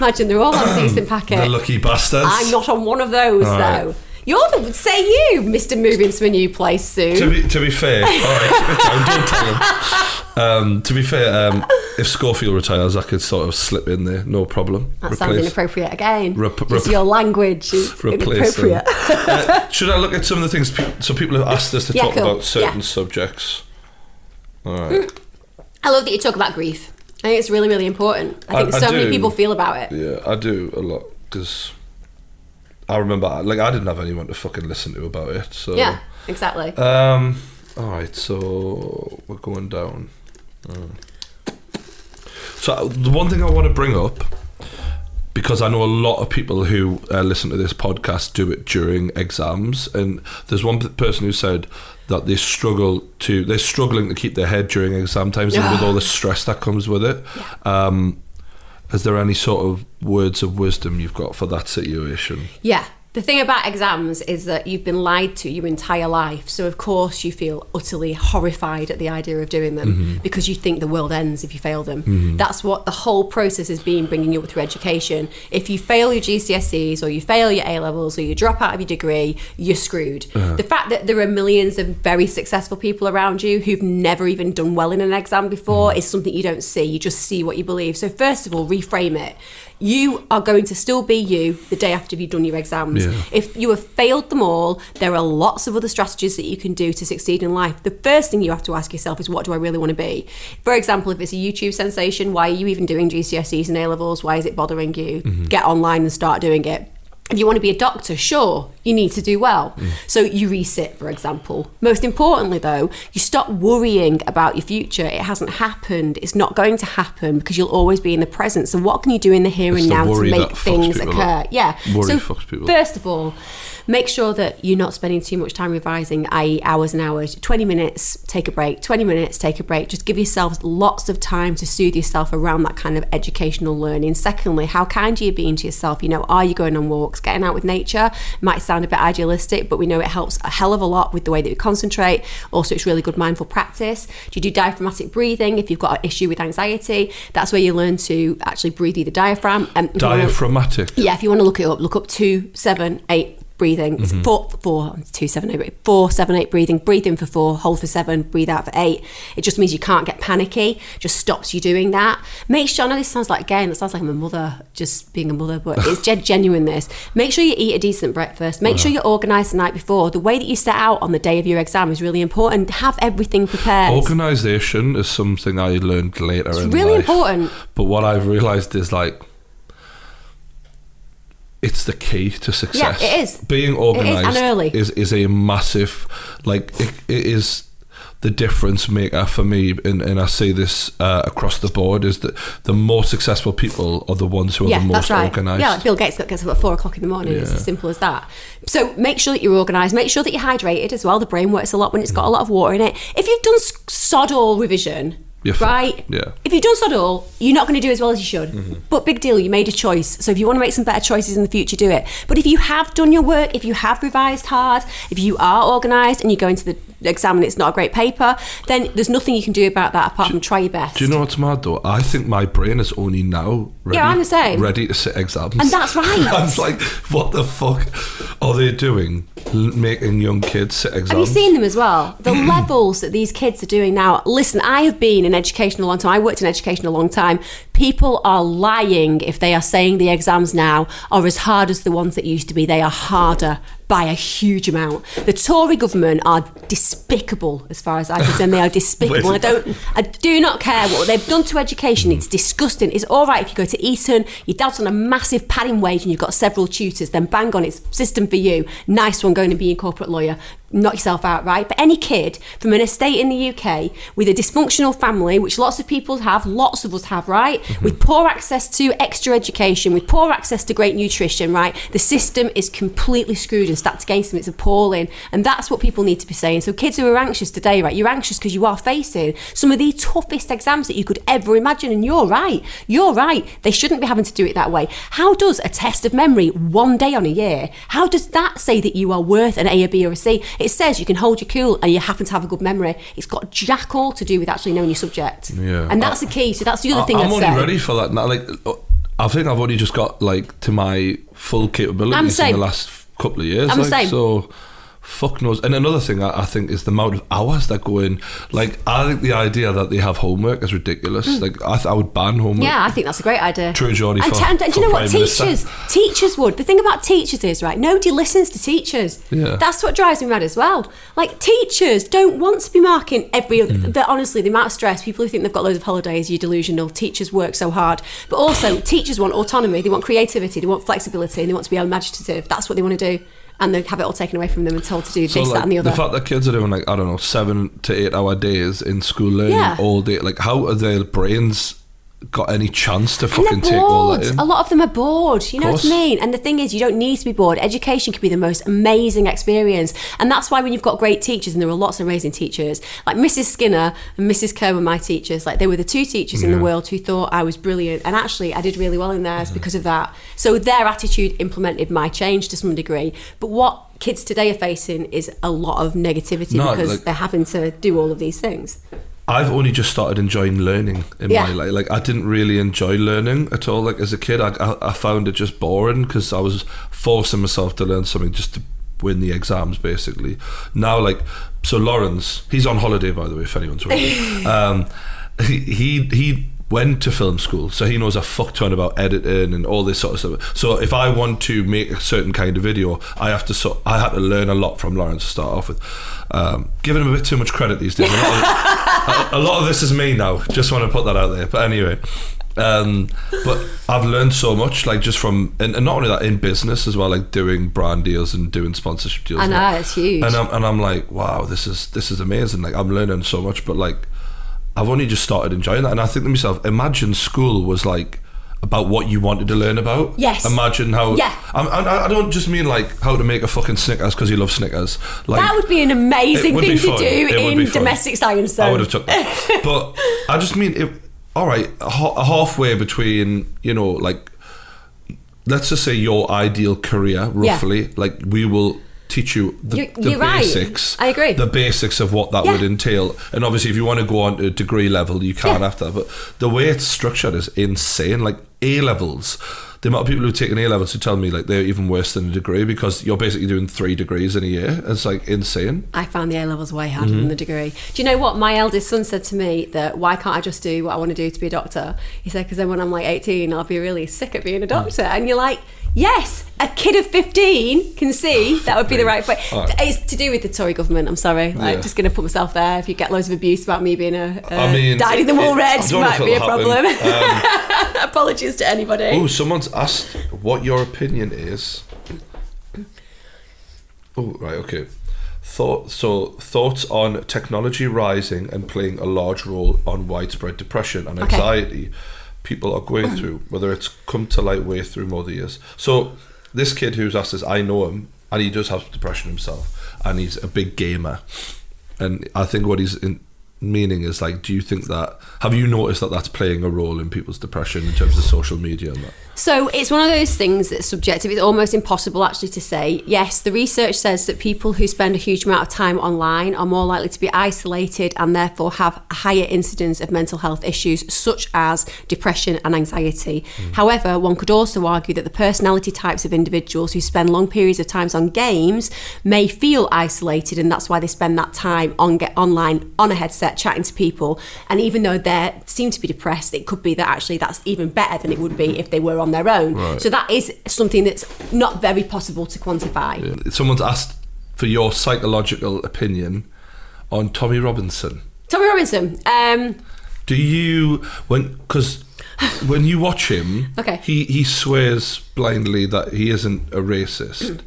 Speaker 2: Imagine they're all on a decent packet.
Speaker 1: The lucky bastards.
Speaker 2: I'm not on one of those though. You're the Mr. Moving to a new place soon.
Speaker 1: To be fair, all right, don't tell him. To be fair, if Schofield retires, I could sort of slip in there, no problem.
Speaker 2: That sounds inappropriate again. Just your language is inappropriate.
Speaker 1: Should I look at some of the things? So people have asked us to talk about certain subjects. All right.
Speaker 2: I love that you talk about grief. I think it's really, really important. I think so many people feel about it.
Speaker 1: Yeah, I do a lot, because I remember, like, I didn't have anyone to fucking listen to about it. So
Speaker 2: yeah, exactly.
Speaker 1: All right, so we're going down. So the one thing I want to bring up, because I know a lot of people who listen to this podcast do it during exams, and there's one person who said that they're struggling to keep their head during exam times, and with all the stress that comes with it. Is there any sort of words of wisdom you've got for that situation?
Speaker 2: Yeah. The thing about exams is that you've been lied to your entire life. So, of course, you feel utterly horrified at the idea of doing them because you think the world ends if you fail them. That's what the whole process has been, bringing you up through education. If you fail your GCSEs or you fail your A-levels or you drop out of your degree, you're screwed. The fact that there are millions of very successful people around you who've never even done well in an exam before is something you don't see. You just see what you believe. So, first of all, reframe it. You are going to still be you the day after you've done your exams. If you have failed them all, there are lots of other strategies that you can do to succeed in life. The first thing you have to ask yourself is, what do I really want to be? For example, if it's a YouTube sensation, why are you even doing GCSEs and A-levels? Why is it bothering you? Get online and start doing it. If you want to be a doctor, sure, you need to do well. So you resit, for example. Most importantly, though, you stop worrying about your future. It hasn't happened. It's not going to happen, because you'll always be in the present. So what can you do in the here and now to make things occur? Yeah.
Speaker 1: Worry
Speaker 2: so
Speaker 1: fucks people.
Speaker 2: First of all, make sure that you're not spending too much time revising, i.e. hours and hours. 20 minutes, take a break. 20 minutes, take a break. Just give yourself lots of time to soothe yourself around that kind of educational learning. Secondly, how kind are you being to yourself? You know, are you going on walks? Getting out with nature might sound a bit idealistic, but we know it helps a hell of a lot with the way that you concentrate. Also, it's really good mindful practice. Do you do diaphragmatic breathing? If you've got an issue with anxiety, that's where you learn to actually breathe through the diaphragm.
Speaker 1: Diaphragmatic?
Speaker 2: Yeah, if you want to look it up, look up 2, 7, 8. breathing. It's 4-7-8 breathing. Breathe in for 4, hold for 7, breathe out for 8. It just means you can't get panicky, just stops you doing that. Make sure, I know this sounds like, again, it sounds like I'm a mother, just being a mother, but it's genuine this. Make sure you eat a decent breakfast. Make sure you're organised the night before. The way that you set out on the day of your exam is really important. Have everything prepared.
Speaker 1: Organisation is something I learned later in life.
Speaker 2: It's really important.
Speaker 1: But what I've realised is like, it's the key to success.
Speaker 2: Yeah, it is.
Speaker 1: Being organised
Speaker 2: and early.
Speaker 1: is a massive, like, it is the difference maker for me, and I see this across the board, is that the more successful people are the ones who are the most organised.
Speaker 2: Yeah, like Bill Gates gets up at 4 o'clock in the morning. It's as simple as that. So make sure that you're organised. Make sure that you're hydrated as well. The brain works a lot when it's got a lot of water in it. If you've done sod all revision, right?
Speaker 1: Yeah.
Speaker 2: If you've done sod all, you're not going to do as well as you should. But big deal, you made a choice. So if you want to make some better choices in the future, do it. But if you have done your work, if you have revised hard, if you are organised and you go into the exam and it's not a great paper, then there's nothing you can do about that apart from try your best.
Speaker 1: Do you know what's mad though? I think my brain is only now ready,
Speaker 2: I'm the same.
Speaker 1: ready to sit exams.
Speaker 2: And that's right.
Speaker 1: I was like, what the fuck are they doing? Making young kids sit exams.
Speaker 2: Have you seen them as well? The levels that these kids are doing now. Listen, I have been in education a long time. I worked in education a long time. People are lying if they are saying the exams now are as hard as the ones that used to be. They are harder by a huge amount. The Tory government are despicable as far as I'm concerned. They are despicable. I do not care what they've done to education. It's disgusting. It's all right if you go to Eton, your dad's on a massive padding wage and you've got several tutors, then bang on, it's system for you. Nice one, going and being a corporate lawyer. Knock yourself out, right? But any kid from an estate in the UK with a dysfunctional family, which lots of people have, lots of us have, right? With poor access to extra education, with poor access to great nutrition, right? The system is completely screwed and stacked against them. It's appalling. And that's what people need to be saying. So kids who are anxious today, right? You're anxious because you are facing some of the toughest exams that you could ever imagine. And you're right. You're right. They shouldn't be having to do it that way. How does a test of memory one day on a year, how does that say that you are worth an A, a B or a C? It says you can hold your cool and you happen to have a good memory. It's got jack all to do with actually knowing your subject.
Speaker 1: Yeah.
Speaker 2: And that's the key. So that's the other thing
Speaker 1: I'm
Speaker 2: I'd
Speaker 1: only
Speaker 2: say.
Speaker 1: ready for that now. Like, I think I've only just got like to my full capabilities in the last couple of years.
Speaker 2: I'm the same.
Speaker 1: So fuck knows. And another thing I think is the amount of hours that go in. Like, I think the idea that they have homework is ridiculous. Like, I would ban homework.
Speaker 2: Yeah, I think that's a great idea.
Speaker 1: True Geordie
Speaker 2: and do you know what? Teachers would. The thing about teachers is, right, nobody listens to teachers.
Speaker 1: Yeah.
Speaker 2: That's what drives me mad as well. Like, teachers don't want to be marking every other... Honestly, the amount of stress, people who think they've got loads of holidays, you're delusional. Teachers work so hard. But also, teachers want autonomy, they want creativity, they want flexibility, and they want to be imaginative. That's what they want to do. And they have it all taken away from them and told to do this, that and the other.
Speaker 1: The fact that kids are doing, like, I don't know, 7 to 8 hour days in school learning all day, like, how are their brains got any chance to fucking take all that in?
Speaker 2: A lot of them are bored, you know what I mean? And the thing is, you don't need to be bored. Education can be the most amazing experience. And that's why when you've got great teachers, and there are lots of amazing teachers, like Mrs. Skinner and Mrs. Kerr were my teachers. Like, they were the 2 teachers in the world who thought I was brilliant. And actually, I did really well in theirs because of that. So their attitude implemented my change to some degree. But what kids today are facing is a lot of negativity because they're having to do all of these things.
Speaker 1: I've only just started enjoying learning in my life. Like, I didn't really enjoy learning at all. Like, as a kid, I found it just boring because I was forcing myself to learn something just to win the exams, basically. Now, like, so Lawrence, he's on holiday, by the way, if anyone's wondering. He went to film school, so he knows a fuck ton about editing and all this sort of stuff. So if I want to make a certain kind of video, I had to learn a lot from Lawrence to start off with. Giving him a bit too much credit these days. A lot of this is me now. Just want to put that out there. But anyway, but I've learned so much, like, just from, and not only that, in business as well, like doing brand deals and doing sponsorship deals.
Speaker 2: I know, it's huge.
Speaker 1: And I'm like, wow, this is amazing. Like, I'm learning so much, but like, I've only just started enjoying that. And I think to myself, imagine school was like about what you wanted to learn about.
Speaker 2: Yes.
Speaker 1: Imagine how... Yeah. I don't just mean like how to make a fucking Snickers because you love Snickers. Like, that
Speaker 2: would be an amazing thing to do in domestic science, though.
Speaker 1: I would have took that. But I just mean, all right, halfway between, you know, like, let's just say your ideal career, roughly, like, we will teach you the basics.
Speaker 2: Right. I agree.
Speaker 1: The basics of what that would entail. And obviously, if you want to go on to a degree level, you can after that. But the way it's structured is insane. Like, A levels, the amount of people who take an A-levels who tell me like they're even worse than a degree because you're basically doing 3 degrees in a year. It's like insane.
Speaker 2: I found the A-levels way harder than the degree. Do you know what? My eldest son said to me that why can't I just do what I want to do to be a doctor? He said, because then when I'm like 18, I'll be really sick of being a doctor. And you're like, yes, a kid of 15 can see that would be the right way. It's to do with the Tory government, I'm sorry. Like, just going to put myself there. If you get loads of abuse about me being dyed in them all red, might be a problem. Apologies to anybody.
Speaker 1: Oh, someone's asked what your opinion is. Oh, right, okay. Thoughts on technology rising and playing a large role on widespread depression and anxiety people are going through, whether it's come to light way through more years. So this kid who's asked this, I know him, and he does have depression himself, and he's a big gamer. And I think what he's meaning is like, do you think that, have you noticed that that's playing a role in people's depression in terms of social media and that?
Speaker 2: So it's one of those things that's subjective. It's almost impossible actually to say. Yes, the research says that people who spend a huge amount of time online are more likely to be isolated and therefore have a higher incidence of mental health issues such as depression and anxiety. However, one could also argue that the personality types of individuals who spend long periods of time on games may feel isolated, and that's why they spend that time online on a headset chatting to people. And even though they seem to be depressed, it could be that actually that's even better than it would be if they were on their own. Right. So that is something that's not very possible to quantify.
Speaker 1: Yeah. Someone's asked for your psychological opinion on Tommy Robinson.
Speaker 2: Tommy Robinson.
Speaker 1: Do you, because when you watch him, he swears blindly that he isn't a racist.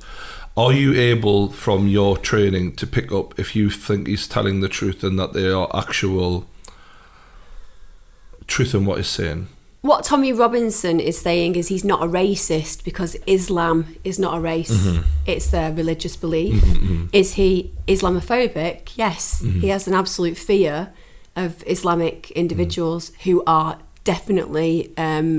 Speaker 1: Are you able, from your training, to pick up if you think he's telling the truth and that there are actual truth in what he's saying?
Speaker 2: What Tommy Robinson is saying is he's not a racist because Islam is not a race. It's a religious belief. Is he Islamophobic? Yes. He has an absolute fear of Islamic individuals who are definitely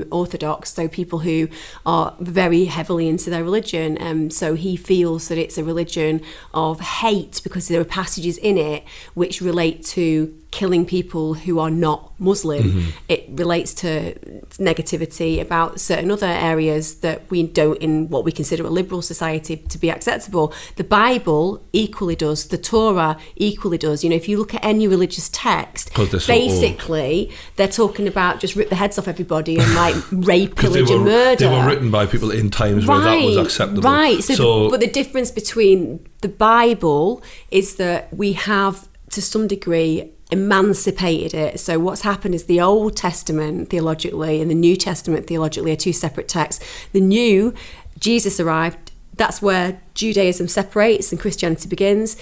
Speaker 2: orthodox, so people who are very heavily into their religion. So he feels that it's a religion of hate because there are passages in it which relate to killing people who are not Muslim. It relates to negativity about certain other areas that we don't, in what we consider a liberal society, to be acceptable. The Bible equally does. The Torah equally does. You know, if you look at any religious text, basically they're talking about just rip the heads off everybody and like rape, pillage and murder.
Speaker 1: They were written by people in times where that was acceptable.
Speaker 2: Right. But the difference between the Bible is that we have, to some degree, emancipated it. So what's happened is the Old Testament theologically and the New Testament theologically are two separate texts. The New, Jesus arrived, that's where Judaism separates and Christianity begins.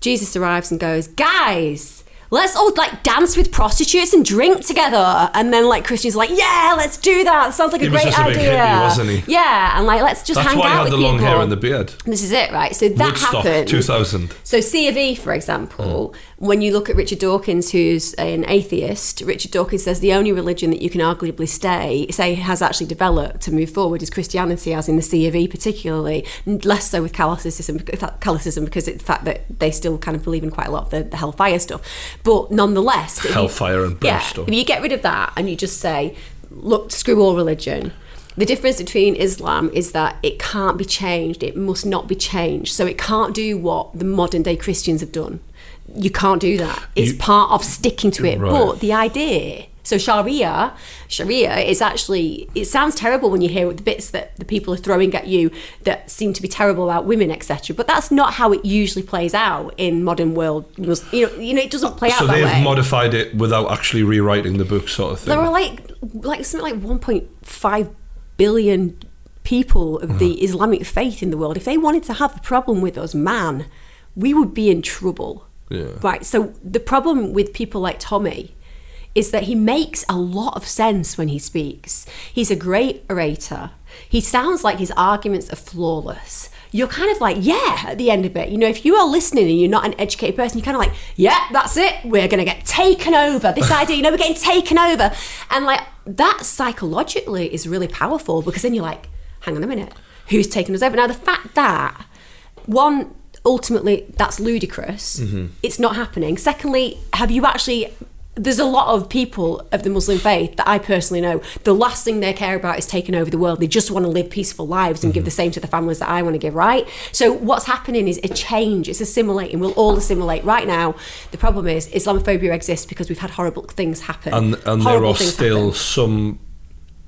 Speaker 2: Jesus arrives and goes, guys, let's all like dance with prostitutes and drink together. And then like Christians are like, yeah, let's do that. Sounds like a great idea. He was just a big hippie, wasn't he? Yeah, and like let's just hang out with people. That's why he had the long hair
Speaker 1: and the beard.
Speaker 2: This is it, right? So that
Speaker 1: Woodstock,
Speaker 2: happened.
Speaker 1: 2000.
Speaker 2: So C of E, for example, when you look at Richard Dawkins, who's an atheist, Richard Dawkins says the only religion that you can arguably say has actually developed to move forward is Christianity, as in the C of E particularly, less so with Catholicism because it's the fact that they still kind of believe in quite a lot of the hellfire stuff. But nonetheless,
Speaker 1: hellfire and brimstone.
Speaker 2: If you get rid of that and you just say, look, screw all religion. The difference between Islam is that it can't be changed. It must not be changed. So it can't do what the modern day Christians have done. You can't do that. It's part of sticking to it. Right. But the idea, so Sharia is actually, it sounds terrible when you hear the bits that the people are throwing at you that seem to be terrible about women, etc. But that's not how it usually plays out in modern world. You know, it doesn't play out that way. So
Speaker 1: they've modified it without actually rewriting the book, sort of thing.
Speaker 2: There are like something like 1.5 billion people of the Islamic faith in the world. If they wanted to have a problem with us, man, we would be in trouble.
Speaker 1: Yeah.
Speaker 2: Right. So the problem with people like Tommy is that he makes a lot of sense when he speaks. He's a great orator. He sounds like his arguments are flawless. You're kind of like, yeah, at the end of it. You know, if you are listening and you're not an educated person, you're kind of like, yeah, that's it. We're going to get taken over. This idea, you know, we're getting taken over. And like that psychologically is really powerful because then you're like, hang on a minute, who's taking us over? Now, the fact that, one, ultimately, that's ludicrous. It's not happening. Secondly, have you actually there's a lot of people of the Muslim faith that I personally know, the last thing they care about is taking over the world. They just want to live peaceful lives and give the same to the families that I want to give, right? So what's happening is a change. It's assimilating. We'll all assimilate. Right now, the problem is Islamophobia exists because we've had horrible things happen.
Speaker 1: And there are still some...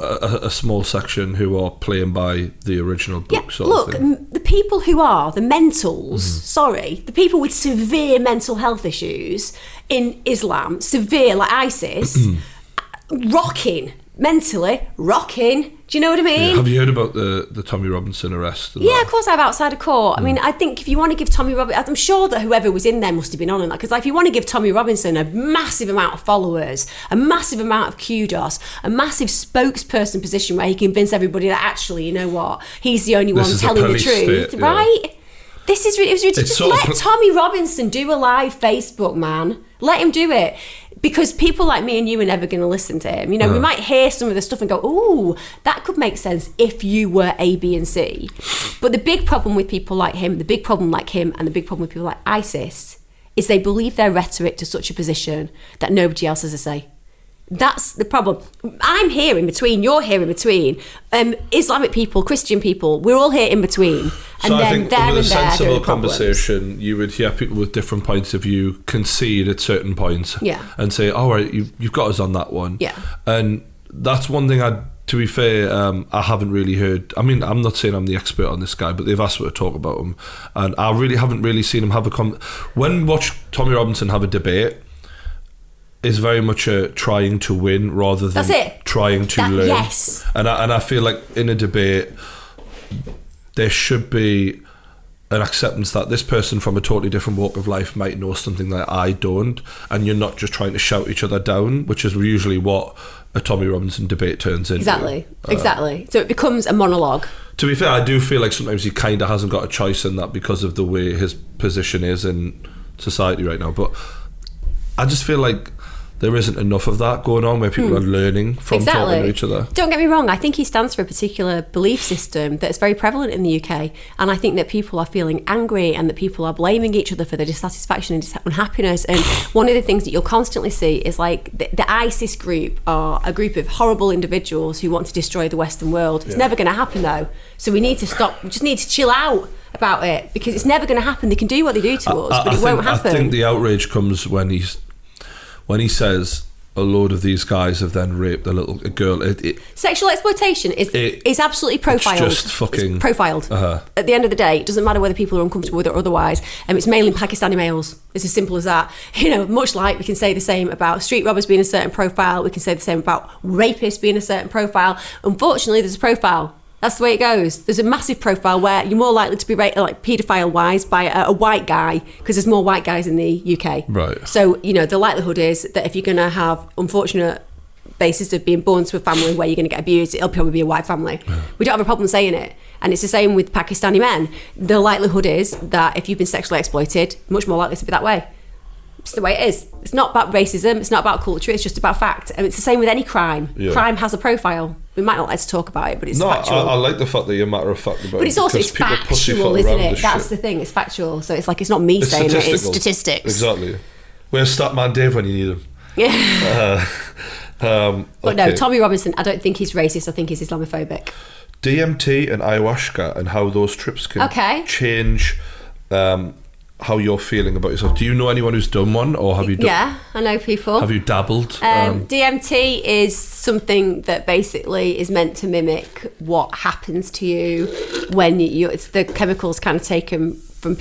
Speaker 1: A small section who are playing by the original book.
Speaker 2: The people who are the mentals, the people with severe mental health issues in Islam, severe like ISIS, rocking. Do you know what I mean?
Speaker 1: Yeah. Have you heard about the Tommy Robinson arrest?
Speaker 2: Yeah, of course I have, outside of court. I mean, I think if you want to give Tommy Robinson, I'm sure that whoever was in there must have been on that, because like, if you want to give Tommy Robinson a massive amount of followers, a massive amount of kudos, a massive spokesperson position where he can convince everybody that actually, you know what, he's the only one telling the truth, right? It was ridiculous. Let Tommy Robinson do a live Facebook, man. Let him do it. Because people like me and you are never going to listen to him. You know, we might hear some of the stuff and go, ooh, that could make sense if you were A, B, and C. But the big problem with people like him, and the big problem with people like ISIS, is they believe their rhetoric to such a position that nobody else has a say. That's the problem. I'm here in between, you're here in between. Islamic people, Christian people, we're all here in between. And
Speaker 1: so
Speaker 2: then
Speaker 1: I think
Speaker 2: there
Speaker 1: with a
Speaker 2: and there
Speaker 1: sensible conversation, you would hear people with different points of view concede at certain points and say, all right, you've got us on that one.
Speaker 2: Yeah.
Speaker 1: And that's one thing to be fair, I haven't really heard. I mean, I'm not saying I'm the expert on this guy, but they've asked me to talk about him. And I really haven't really seen him have when we watch Tommy Robinson have a debate, is very much a trying to win rather than trying to learn.
Speaker 2: Yes.
Speaker 1: And I feel like in a debate, there should be an acceptance that this person from a totally different walk of life might know something that I don't, and you're not just trying to shout each other down, which is usually what a Tommy Robinson debate turns into.
Speaker 2: Exactly. So it becomes a monologue.
Speaker 1: To be fair, I do feel like sometimes he kind of hasn't got a choice in that because of the way his position is in society right now. But I just feel like there isn't enough of that going on where people are learning from talking to each other. Don't
Speaker 2: get me wrong, I think he stands for a particular belief system that's very prevalent in the UK, and I think that people are feeling angry and that people are blaming each other for their dissatisfaction and unhappiness. And one of the things that you'll constantly see is like the ISIS group are a group of horrible individuals who want to destroy the Western world. It's never going to happen though, so we need to stop. We just need to chill out about it, because it's never going to happen. They can do what they do to us, but it won't happen.
Speaker 1: I think the outrage comes when he says a load of these guys have then raped a girl.
Speaker 2: Sexual exploitation is absolutely profiled.
Speaker 1: It's just fucking...
Speaker 2: It's profiled. At the end of the day, it doesn't matter whether people are uncomfortable with it or otherwise. It's mailing Pakistani males. It's as simple as that. You know, much like we can say the same about street robbers being a certain profile, we can say the same about rapists being a certain profile. Unfortunately, there's a profile. That's the way it goes. There's a massive profile where you're more likely to be rated, like paedophile-wise, by a white guy, because there's more white guys in the UK.
Speaker 1: Right.
Speaker 2: So, you know, the likelihood is that if you're going to have unfortunate basis of being born to a family where you're going to get abused, it'll probably be a white family. Yeah. We don't have a problem saying it. And it's the same with Pakistani men. The likelihood is that if you've been sexually exploited, much more likely to be that way. It's the way it is. It's not about racism, it's not about culture, it's just about fact. And it's the same with any crime. Yeah. Crime has a profile. We might not like to talk about it, but it's factual.
Speaker 1: I like the fact that you're matter of fact about it.
Speaker 2: But it's also factual, isn't it? That's the thing, it's factual. So it's like, it's not me saying it, it's statistics.
Speaker 1: Exactly. Where's Statman Dave when you need him?
Speaker 2: Yeah. But no, Tommy Robinson, I don't think he's racist, I think he's Islamophobic.
Speaker 1: DMT and ayahuasca and how those trips can change how you're feeling about yourself. Do you know anyone who's done one, or have you done?
Speaker 2: Yeah, I know people.
Speaker 1: Have you dabbled?
Speaker 2: DMT is something that basically is meant to mimic what happens to you when it's the chemicals kind of taken from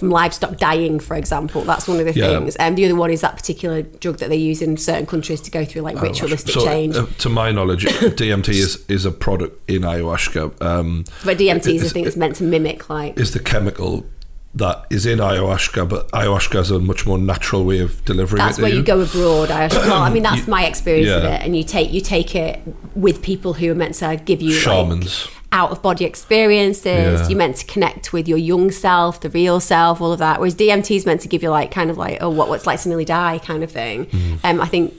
Speaker 2: livestock dying, for example. That's one of the things. And the other one is that particular drug that they use in certain countries to go through like ritualistic change.
Speaker 1: To my knowledge, DMT is a product in ayahuasca.
Speaker 2: But DMT is the thing that's meant to mimic like...
Speaker 1: Is the chemical that is in ayahuasca, but ayahuasca is a much more natural way of delivering
Speaker 2: that's
Speaker 1: it.
Speaker 2: That's where you go abroad. Well, I mean, that's my experience of it. And you take it with people who are meant to give you
Speaker 1: shamans.
Speaker 2: Like, out-of-body experiences. Yeah. You're meant to connect with your young self, the real self, all of that. Whereas DMT is meant to give you like kind of like, oh, what's like to nearly die kind of thing. I think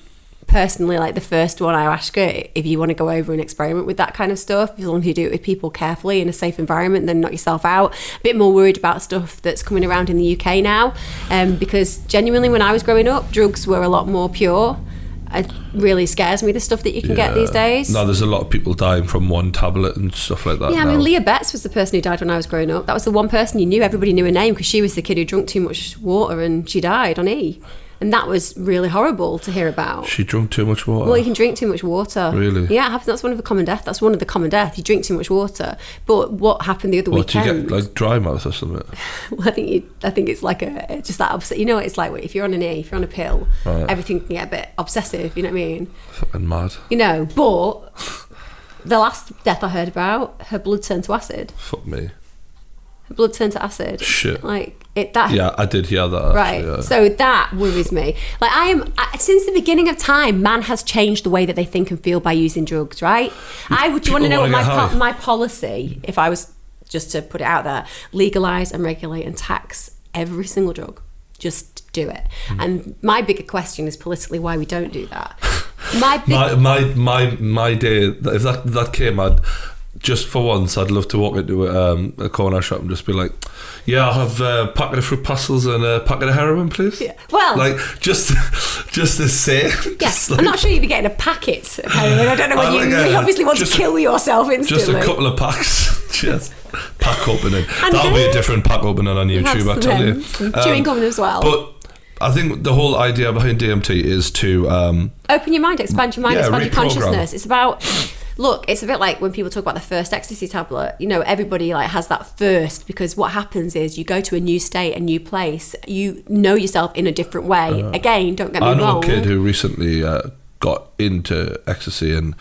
Speaker 2: personally, like the first one, ayahuasca, if you want to go over and experiment with that kind of stuff, as long as you do it with people carefully in a safe environment, then knock yourself out. A bit more worried about stuff that's coming around in the UK now, because genuinely when I was growing up, drugs were a lot more pure. It really scares me, the stuff that you can get these days.
Speaker 1: No, there's a lot of people dying from one tablet and stuff like that.
Speaker 2: Yeah, I
Speaker 1: now.
Speaker 2: mean, Leah Betts was the person who died when I was growing up. That was the one person you knew. Everybody knew her name because she was the kid who drank too much water and she died on E. And that was really horrible to hear about.
Speaker 1: She drank too much water?
Speaker 2: Well, you can drink too much water.
Speaker 1: Really?
Speaker 2: Yeah, it happens. That's one of the common deaths. That's one of the common deaths. You drink too much water. But what happened the other weekend?
Speaker 1: Do you get like dry mouth or something?
Speaker 2: Well, I think it's like just that upset. You know what it's like if you're on an E, if you're on a pill, everything can get a bit obsessive. You know what I mean?
Speaker 1: Fucking mad.
Speaker 2: You know, but the last death I heard about, her blood turned to acid.
Speaker 1: Fuck me.
Speaker 2: Her blood turned to acid.
Speaker 1: Shit.
Speaker 2: Yeah,
Speaker 1: I did hear that.
Speaker 2: Right.
Speaker 1: Actually, yeah.
Speaker 2: So that worries me. Like since the beginning of time, man has changed the way that they think and feel by using drugs, right? Do you want to know what my policy, if I was just to put it out there, legalise and regulate and tax every single drug. Just do it. And my bigger question is politically why we don't do that. My
Speaker 1: day, if that came, just for once, I'd love to walk into a corner shop and just be like, yeah, I'll have a packet of fruit pastels and a packet of heroin, please.
Speaker 2: Yeah. Well,
Speaker 1: like just to say.
Speaker 2: Yes,
Speaker 1: like,
Speaker 2: I'm not sure you'd be getting a packet of heroin. I don't know whether you obviously want to kill yourself instantly.
Speaker 1: Just a couple of packs. Just pack opening. That'll be a different pack opening on YouTube, I tell you.
Speaker 2: Chewing gum as well.
Speaker 1: But I think the whole idea behind DMT is to
Speaker 2: open your mind, expand your mind, expand your
Speaker 1: reprogram.
Speaker 2: consciousness. It's about. Look, it's a bit like when people talk about the first ecstasy tablet. You know, everybody like has that first because what happens is you go to a new state, a new place. You know yourself in a different way. Again, don't get me wrong.
Speaker 1: I know a kid who recently got into ecstasy and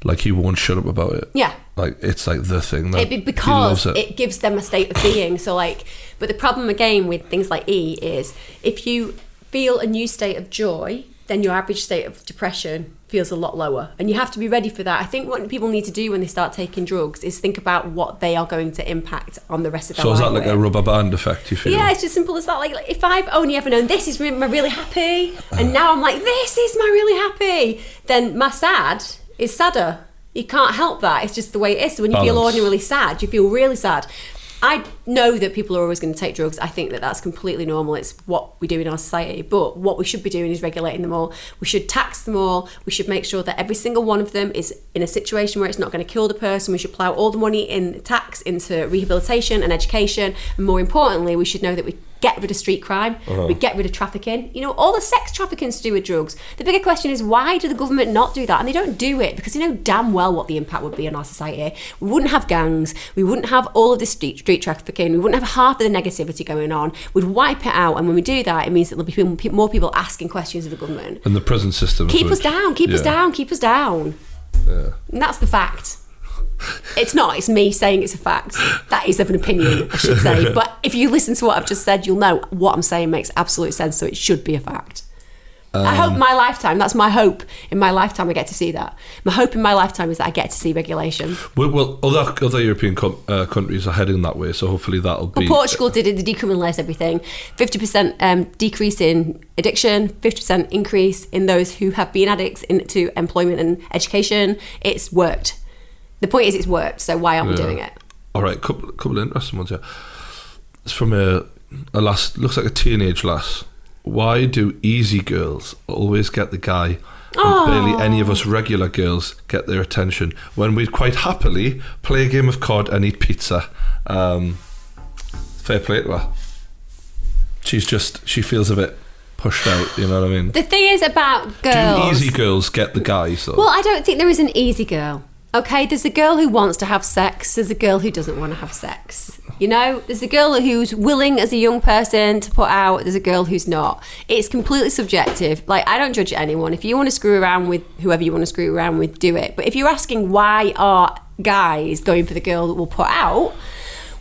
Speaker 1: like he won't shut up about it.
Speaker 2: Yeah.
Speaker 1: Like it's like the thing that
Speaker 2: because it gives them a state of being. So like, but the problem again with things like E is if you feel a new state of joy, then your average state of depression feels a lot lower. And you have to be ready for that. I think what people need to do when they start taking drugs is think about what they are going to impact on the rest of their life.
Speaker 1: So is that like a rubber band effect, you feel?
Speaker 2: Yeah, it's just simple as that. Like if I've only ever known this is my really happy, and now I'm like, this is my really happy, then my sad is sadder. You can't help that. It's just the way it is. So when you feel ordinarily sad, you feel really sad. I know that people are always going to take drugs. I think that that's completely normal. It's what we do in our society. But what we should be doing is regulating them all. We should tax them all. We should make sure that every single one of them is in a situation where it's not going to kill the person. We should plough all the money in tax into rehabilitation and education. And more importantly, we should know that we get rid of street crime. We get rid of trafficking. You know, all the sex trafficking to do with drugs. The bigger question is why do the government not do that? And they don't do it because they know damn well what the impact would be on our society. We wouldn't have gangs. We wouldn't have all of this street trafficking. We wouldn't have half of the negativity going on. We'd wipe it out. And when we do that, it means that there'll be more people asking questions of the government.
Speaker 1: And the prison system.
Speaker 2: Keep us down. Keep us down. Keep us down.
Speaker 1: Yeah.
Speaker 2: And that's the fact. It's not, it's me saying it's a fact. That is of an opinion, I should say. But if you listen to what I've just said, you'll know what I'm saying makes absolute sense, so it should be a fact. I hope my lifetime, that's my hope in my lifetime, I get to see that. My hope in my lifetime is that I get to see regulation.
Speaker 1: Well, other European countries are heading that way, so hopefully that'll be...
Speaker 2: Well, Portugal did it, they decriminalised everything. 50% decrease in addiction, 50% increase in those who have been addicts into employment and education. It's worked. The point is it's worked, so why aren't we doing it?
Speaker 1: All right, couple of interesting ones here. It's from a lass, looks like a teenage lass. Why do easy girls always get the guy and barely any of us regular girls get their attention when we'd quite happily play a game of COD and eat pizza? Fair play to her. She feels a bit pushed out, you know what I mean?
Speaker 2: The thing is about girls...
Speaker 1: Do easy girls get the guys, though?
Speaker 2: Well, I don't think there is an easy girl. Okay, there's a girl who wants to have sex, there's a girl who doesn't want to have sex. You know, there's a girl who's willing as a young person to put out, there's a girl who's not. It's completely subjective. Like, I don't judge anyone. If you want to screw around with whoever you want to screw around with, do it. But if you're asking why are guys going for the girl that will put out,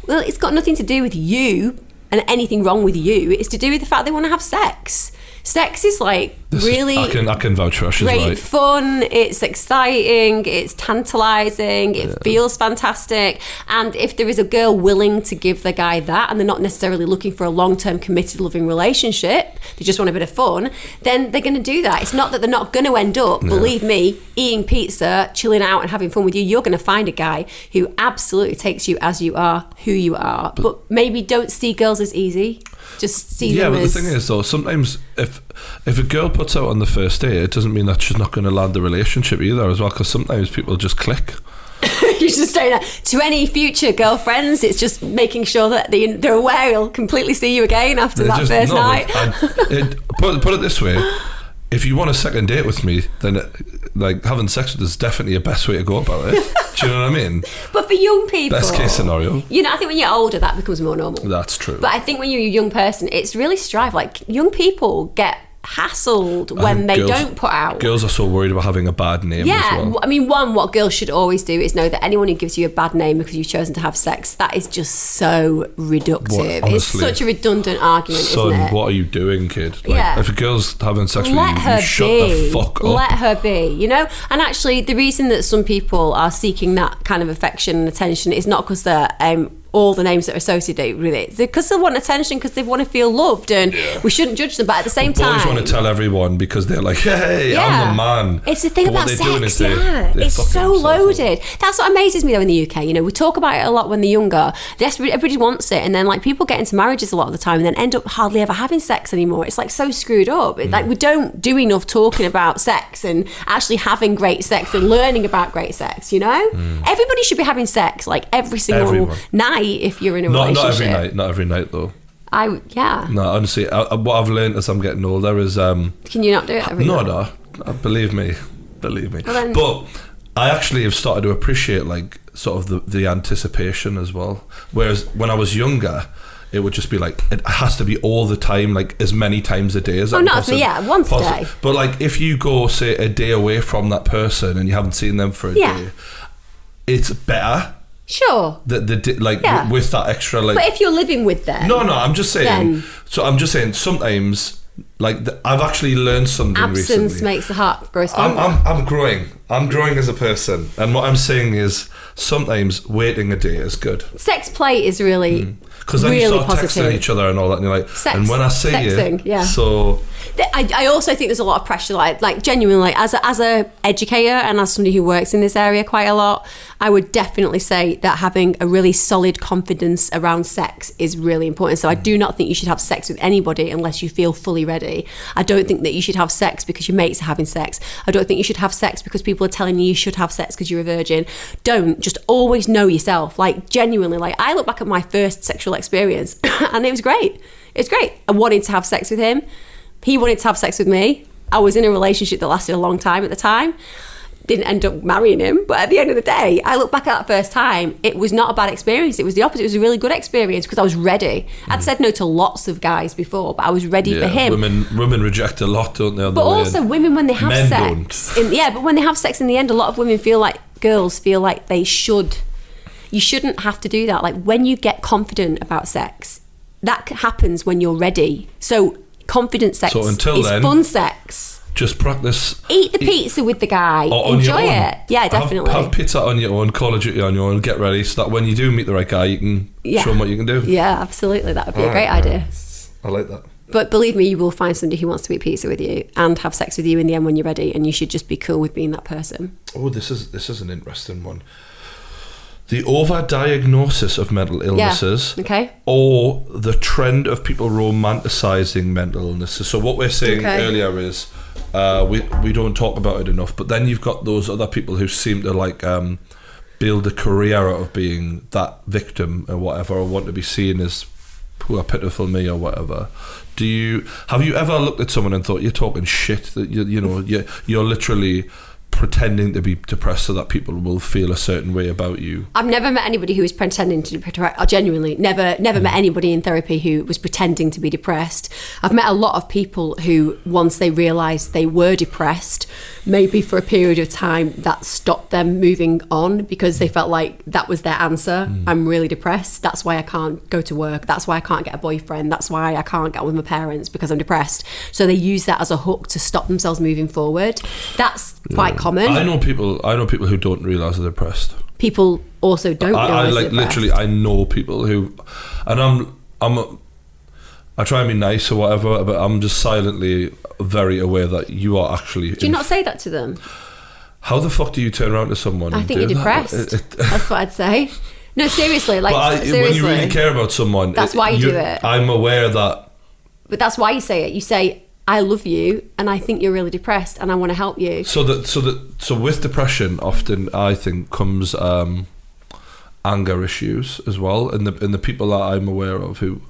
Speaker 2: well, it's got nothing to do with you and anything wrong with you. It's to do with the fact they want to have sex. Sex is like really
Speaker 1: I can vouch for her. She's
Speaker 2: great
Speaker 1: right.
Speaker 2: fun, it's exciting, it's tantalising, it feels fantastic. And if there is a girl willing to give the guy that and they're not necessarily looking for a long-term committed loving relationship, they just want a bit of fun, then they're going to do that. It's not that they're not going to end up, believe me, eating pizza, chilling out and having fun with you. You're going to find a guy who absolutely takes you as you are, who you are. But maybe don't see girls as easy. Just see
Speaker 1: Yeah,
Speaker 2: them
Speaker 1: but
Speaker 2: as...
Speaker 1: the thing is, though, sometimes if a girl puts out on the first date, it doesn't mean that she's not going to land the relationship either as well, because sometimes people just click.
Speaker 2: You're just saying that to any future girlfriends. It's just making sure that they're aware he'll completely see you again after that first night.
Speaker 1: Put it this way: if you want a second date with me, then like having sex with us is definitely a best way to go about it. Do you know what I mean?
Speaker 2: But for young people,
Speaker 1: best case scenario.
Speaker 2: You know, I think when you're older, that becomes more normal.
Speaker 1: That's true.
Speaker 2: But I think when you're a young person, it's really strive. Like young people get hassled when they don't put out.
Speaker 1: Girls are so worried about having a bad name as well.
Speaker 2: I mean, what girls should always do is know that anyone who gives you a bad name because you've chosen to have sex, that is just so reductive. It's such a redundant argument, isn't it?
Speaker 1: What are you doing, kid? Like, if a girl's having sex with you shut the fuck up.
Speaker 2: Let her be, you know? And actually, the reason that some people are seeking that kind of affection and attention is not because they're all the names that are associated with it, because they want attention, because they want to feel loved, and we shouldn't judge them. But at the same time,
Speaker 1: boys want to tell everyone because they're like, hey, I'm the man.
Speaker 2: It's the thing about sex,
Speaker 1: it's
Speaker 2: so loaded. That's what amazes me though in the UK. You know, we talk about it a lot when they're younger. Everybody wants it, and then like people get into marriages a lot of the time and then end up hardly ever having sex anymore. It's like so screwed up. Like we don't do enough talking about sex and actually having great sex and learning about great sex, you know? Everybody should be having sex like every single night if you're in a relationship.
Speaker 1: Not every night though.
Speaker 2: No,
Speaker 1: honestly, what I've learned as I'm getting older is
Speaker 2: can you not do it every night?
Speaker 1: No, believe me.
Speaker 2: Well,
Speaker 1: but I actually have started to appreciate like sort of the anticipation as well, whereas when I was younger it would just be like it has to be all the time, like as many times a day as
Speaker 2: once a day.
Speaker 1: But like if you go say a day away from that person and you haven't seen them for a day, it's better.
Speaker 2: Sure.
Speaker 1: With that extra like.
Speaker 2: But if you're living with them.
Speaker 1: No, I'm just saying. I'm just saying sometimes like I've actually learned something recently.
Speaker 2: Absence makes the heart grow stronger.
Speaker 1: I'm growing. I'm growing as a person, and what I'm saying is sometimes waiting a day is good.
Speaker 2: Sex play is really
Speaker 1: because then
Speaker 2: really
Speaker 1: you start
Speaker 2: positive.
Speaker 1: Texting each other and all that, and you're like, and when I see you, so.
Speaker 2: I also think there's a lot of pressure, like genuinely, like as a educator and as somebody who works in this area quite a lot, I would definitely say that having a really solid confidence around sex is really important. So I do not think you should have sex with anybody unless you feel fully ready. I don't think that you should have sex because your mates are having sex. I don't think you should have sex because people are telling you should have sex because you're a virgin. Don't. Just always know yourself. Like genuinely, like I look back at my first sexual experience and it was great. It's great. I wanted to have sex with him. He wanted to have sex with me. I was in a relationship that lasted a long time at the time. Didn't end up marrying him, but at the end of the day, I look back at that first time, it was not a bad experience. It was the opposite. It was a really good experience because I was ready. I'd said no to lots of guys before, but I was ready for him.
Speaker 1: Women reject a lot, don't they?
Speaker 2: But also women, when they have sex, but when they have sex in the end, a lot of women feel like, girls feel like they should. You shouldn't have to do that. Like when you get confident about sex, that happens when you're ready. So confident sex is fun sex.
Speaker 1: Just practice.
Speaker 2: Eat the pizza with the guy. Enjoy it. Yeah, definitely.
Speaker 1: Have pizza on your own, Call of Duty on your own, get ready so that when you do meet the right guy, you can show him what you can do.
Speaker 2: Yeah, absolutely. That would be a great idea.
Speaker 1: I like that.
Speaker 2: But believe me, you will find somebody who wants to eat pizza with you and have sex with you in the end when you're ready, and you should just be cool with being that person.
Speaker 1: Oh, this is an interesting one. The overdiagnosis of mental illnesses, or the trend of people romanticising mental illnesses. So what we're saying earlier is we don't talk about it enough, but then you've got those other people who seem to like build a career out of being that victim or whatever, or want to be seen as poor pitiful me or whatever. Have you ever looked at someone and thought you're talking shit, that you're literally pretending to be depressed so that people will feel a certain way about you?
Speaker 2: I've never met anybody who was pretending to be depressed. I genuinely never met anybody in therapy who was pretending to be depressed. I've met a lot of people who, once they realised they were depressed, maybe for a period of time that stopped them moving on because they felt like that was their answer. I'm really depressed. That's why I can't go to work. That's why I can't get a boyfriend. That's why I can't get on with my parents, because I'm depressed. So they use that as a hook to stop themselves moving forward. That's quite common.
Speaker 1: I know people who don't realise they're depressed.
Speaker 2: People also don't realise they're depressed.
Speaker 1: Literally, I know people who, and I try and be nice or whatever, but I'm just silently very aware that you are actually.
Speaker 2: Do you not say that to them?
Speaker 1: How the fuck do you turn around to someone?
Speaker 2: I think you're depressed. That's what I'd say. No, seriously, like seriously.
Speaker 1: When you really care about someone,
Speaker 2: that's why you do it.
Speaker 1: I'm aware that.
Speaker 2: But that's why you say it. You say, I love you, and I think you're really depressed, and I want to help you.
Speaker 1: So with depression, often I think comes anger issues as well, and the people that I'm aware of who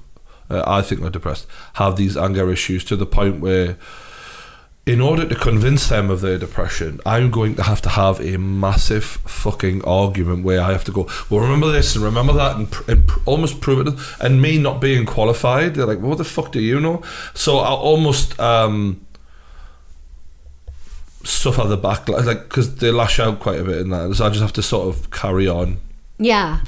Speaker 1: I think are depressed have these anger issues to the point where, in order to convince them of their depression, I'm going to have a massive fucking argument where I have to go, well, remember this and remember that, and almost prove it. And me not being qualified, they're like, well, what the fuck do you know? So I'll almost suffer the backlash, like, because they lash out quite a bit in that. So I just have to sort of carry on.
Speaker 2: Yeah.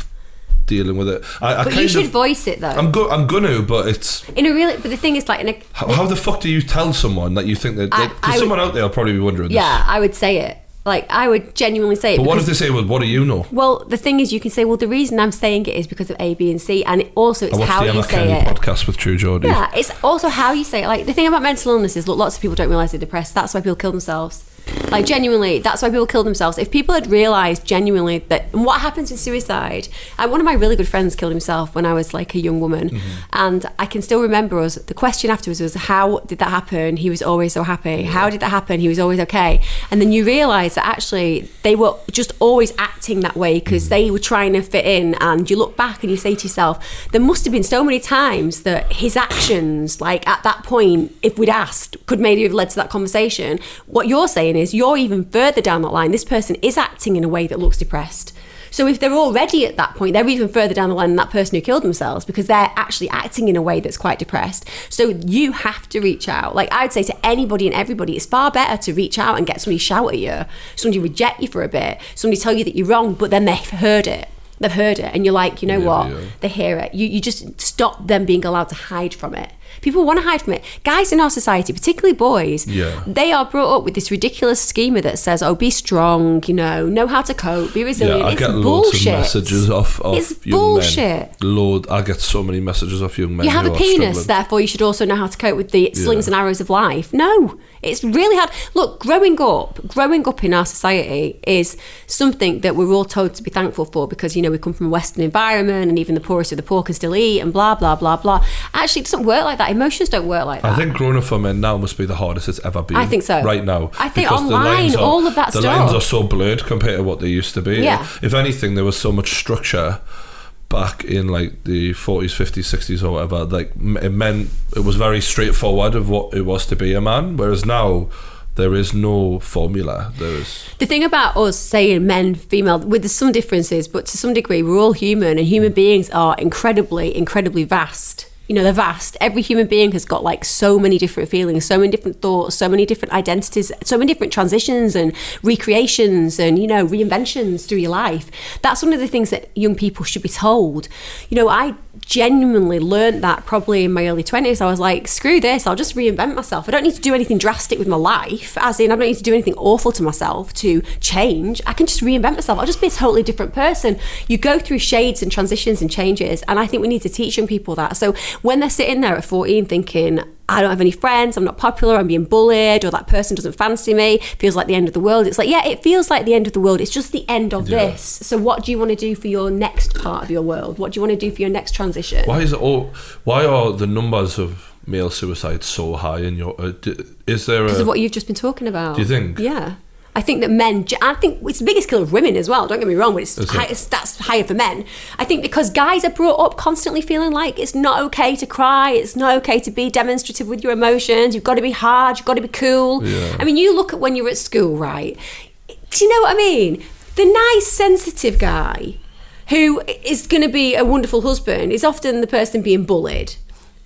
Speaker 1: Dealing with it.
Speaker 2: But you should voice it though.
Speaker 1: I'm gonna, but it's
Speaker 2: in a really. But the thing is, like,
Speaker 1: how the fuck do you tell someone that you think that? Because someone out there will probably be wondering.
Speaker 2: Yeah, I would say it. Like, I would genuinely say it.
Speaker 1: But what if they say, well, what do you know?
Speaker 2: Well, the thing is, you can say, well, the reason I'm saying it is because of A, B, and C, and also it's how you say it.
Speaker 1: Podcast with True Geordie.
Speaker 2: Yeah, it's also how you say it. Like, the thing about mental illness is, look, lots of people don't realise they're depressed. That's why people kill themselves. Like, genuinely, that's why people kill themselves. If people had realised genuinely that, and what happens with suicide, one of my really good friends killed himself when I was like a young woman, and I can still remember us, the question afterwards was, how did that happen? He was always so happy. How did that happen? He was always okay. And then you realise that actually they were just always acting that way because they were trying to fit in, and you look back and you say to yourself, there must have been so many times that his actions, like at that point, if we'd asked, could maybe have led to that conversation. What you're saying is you're even further down that line. This person is acting in a way that looks depressed. So if they're already at that point, they're even further down the line than that person who killed themselves because they're actually acting in a way that's quite depressed. So you have to reach out. Like, I'd say to anybody and everybody, it's far better to reach out and get somebody shout at you, somebody reject you for a bit, somebody tell you that you're wrong, but then they've heard it. They've heard it, and you're like, you know what? Yeah. They hear it. You just stop them being allowed to hide from it. People want to hide from it. Guys in our society, particularly boys, they are brought up with this ridiculous schema that says, oh, be strong, know how to cope, be resilient.
Speaker 1: I get loads of messages off
Speaker 2: it's
Speaker 1: young
Speaker 2: bullshit.
Speaker 1: Men. I get so many messages off young men.
Speaker 2: You have a penis, therefore you should also know how to cope with the slings and arrows of life. No, it's really hard. Look, growing up in our society is something that we're all told to be thankful for because, we come from a Western environment and even the poorest of the poor can still eat and blah, blah, blah, blah. Actually, it doesn't work like that. Emotions don't work like that.
Speaker 1: I think growing up for men now must be the hardest it's ever been.
Speaker 2: I think so.
Speaker 1: Right now.
Speaker 2: I think online, all of that stuff.
Speaker 1: The lines are so blurred compared to what they used to be.
Speaker 2: Yeah.
Speaker 1: If anything, there was so much structure back in like the 40s, 50s, 60s or whatever. Like, it was very straightforward of what it was to be a man, whereas now there is no formula. The thing
Speaker 2: about us saying men, female, with some differences, but to some degree, we're all human, and human beings are incredibly, incredibly vast. They're vast. Every human being has got like so many different feelings, so many different thoughts, so many different identities, so many different transitions and recreations and, reinventions through your life. That's one of the things that young people should be told. I genuinely learned that probably in my early 20s. I was like, screw this, I'll just reinvent myself. I don't need to do anything drastic with my life, as in I don't need to do anything awful to myself to change. I can just reinvent myself. I'll just be a totally different person. You go through shades and transitions and changes, and I think we need to teach young people that. So when they're sitting there at 14 thinking, I don't have any friends, I'm not popular, I'm being bullied, or that person doesn't fancy me, feels like the end of the world. It's like, yeah, it feels like the end of the world. It's just the end of this. So what do you want to do for your next part of your world? What do you want to do for your next transition?
Speaker 1: Why are the numbers of male suicide so high in your... is there
Speaker 2: because of what you've just been talking about.
Speaker 1: Do you think?
Speaker 2: Yeah. I think that I think it's the biggest killer of women as well, don't get me wrong, but that's higher for men. I think because guys are brought up constantly feeling like it's not okay to cry, it's not okay to be demonstrative with your emotions, you've got to be hard, you've got to be cool. Yeah. I mean, you look at when you're at school, right? Do you know what I mean? The nice, sensitive guy who is going to be a wonderful husband is often the person being bullied.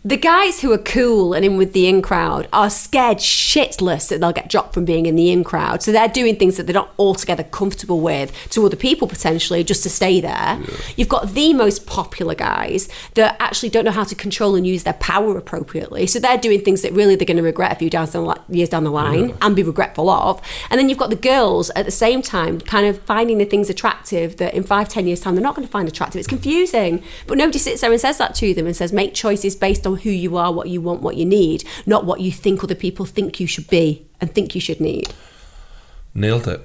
Speaker 2: The guys who are cool and in with the in crowd are scared shitless that they'll get dropped from being in the in crowd. So they're doing things that they're not altogether comfortable with to other people potentially just to stay there. Yeah. You've got the most popular guys that actually don't know how to control and use their power appropriately. So they're doing things that really they're going to regret a few years down the line and be regretful of. And then you've got the girls at the same time kind of finding the things attractive that in 5-10 years time they're not going to find attractive. It's confusing. But nobody sits there and says that to them and says make choices based on who you are, what you want, what you need, not what you think other people think you should be and think you should need.
Speaker 1: Nailed it.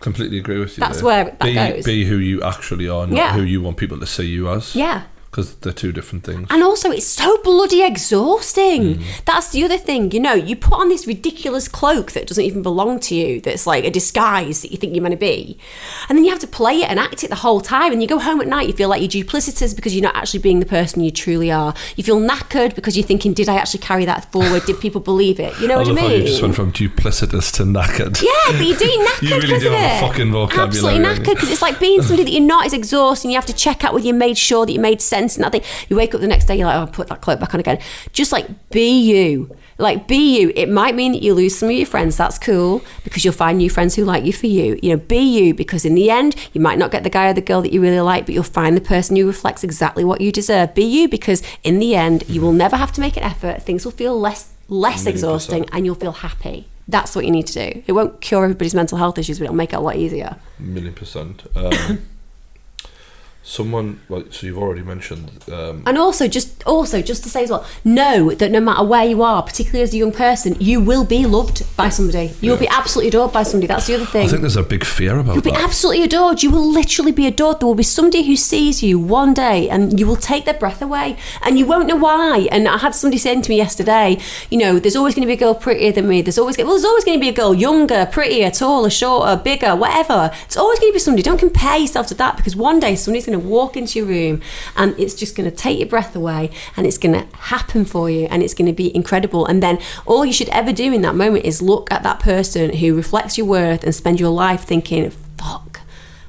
Speaker 1: Completely agree with you.
Speaker 2: That's
Speaker 1: there.
Speaker 2: where that goes.
Speaker 1: Be who you actually are, not who you want people to see you as.
Speaker 2: Yeah.
Speaker 1: Because they're two different things.
Speaker 2: And also, it's so bloody exhausting. That's the other thing. You know, you put on this ridiculous cloak that doesn't even belong to you, that's like a disguise that you think you're meant to be. And then you have to play it and act it the whole time. And you go home at night, you feel like you're duplicitous because you're not actually being the person you truly are. You feel knackered because you're thinking, did I actually carry that forward? Did people believe it? You know what I mean?
Speaker 1: You just went from duplicitous to knackered.
Speaker 2: Yeah, but you do knackered.
Speaker 1: You really do have a fucking vocabulary.
Speaker 2: Absolutely knackered, because it's like being somebody that you're not is exhausting. You have to check out whether you made sure that you made sense and that thing. You wake up the next day, you're like, oh, put that cloak back on again. Just like, be you. Like, be you. It might mean that you lose some of your friends. That's cool, because you'll find new friends who like you for you. You know, be you, because in the end, you might not get the guy or the girl that you really like, but you'll find the person who reflects exactly what you deserve. Be you, because in the end, you will never have to make an effort. Things will feel less exhausting, and you'll feel happy. That's what you need to do. It won't cure everybody's mental health issues, but it'll make it a lot easier.
Speaker 1: 1,000,000%. Someone, like, so you've already mentioned,
Speaker 2: and also just to say as well, know that no matter where you are, particularly as a young person, you will be loved by somebody. You'll be absolutely adored by somebody. That's the other thing.
Speaker 1: I think there's a big fear about that.
Speaker 2: You'll be absolutely adored. You will literally be adored. There will be somebody who sees you one day and you will take their breath away, and you won't know why. And I had somebody saying to me yesterday, you know, there's always going to be a girl prettier than me. There's always going to be a girl younger, prettier, taller, shorter, bigger, whatever. It's always going to be somebody. Don't compare yourself to that, because one day somebody's going to walk into your room and it's just going to take your breath away, and it's going to happen for you, and it's going to be incredible. And then all you should ever do in that moment is look at that person who reflects your worth and spend your life thinking, fuck,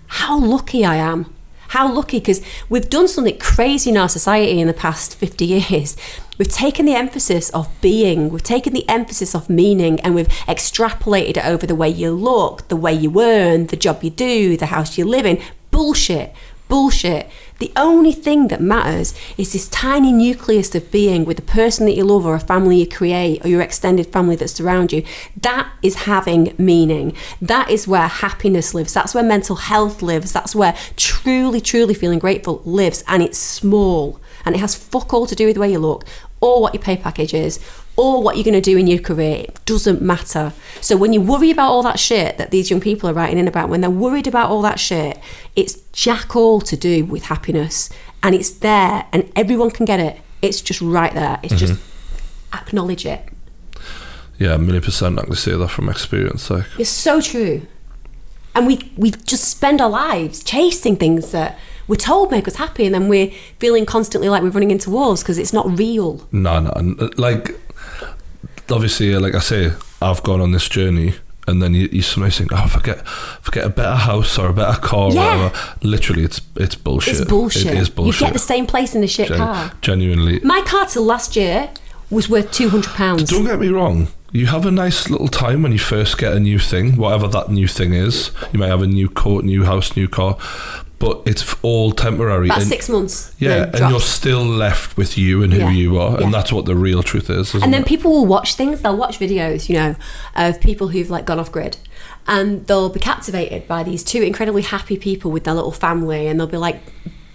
Speaker 2: how lucky I am. How lucky, because we've done something crazy in our society in the past 50 years. We've taken the emphasis of being, we've taken the emphasis of meaning, and we've extrapolated it over the way you look, the way you earn, the job you do, the house you live in. Bullshit. The only thing that matters is this tiny nucleus of being with the person that you love, or a family you create, or your extended family that surround you. That is having meaning. That is where happiness lives. That's where mental health lives. That's where truly feeling grateful lives. And it's small, and it has fuck all to do with the way you look, or what your pay package is, or what you're going to do in your career. It doesn't matter. So when you worry about all that shit that these young people are writing in about, when they're worried about all that shit, it's jack all to do with happiness. And it's there, and everyone can get it. It's just right there. It's just acknowledge it.
Speaker 1: Yeah, 1,000,000%. I can say that from experience. Like,
Speaker 2: it's so true. And we just spend our lives chasing things that we're told make us happy, and then we're feeling constantly like we're running into walls because it's not real.
Speaker 1: No. Like, obviously, like I say, I've gone on this journey, and then you sometimes think, oh, forget a better house or a better car, or whatever. Literally, it's bullshit.
Speaker 2: It's bullshit.
Speaker 1: It is bullshit.
Speaker 2: You get the same place in a shit car.
Speaker 1: Genuinely.
Speaker 2: My car till last year was worth £200.
Speaker 1: Don't get me wrong. You have a nice little time when you first get a new thing, whatever that new thing is. You may have a new coat, new house, new car, but it's all temporary.
Speaker 2: About 6 months.
Speaker 1: Yeah, and you're still left with you and who you are, and that's what the real truth is.
Speaker 2: And then people will watch things. They'll watch videos, you know, of people who've like gone off grid, and they'll be captivated by these two incredibly happy people with their little family, and they'll be like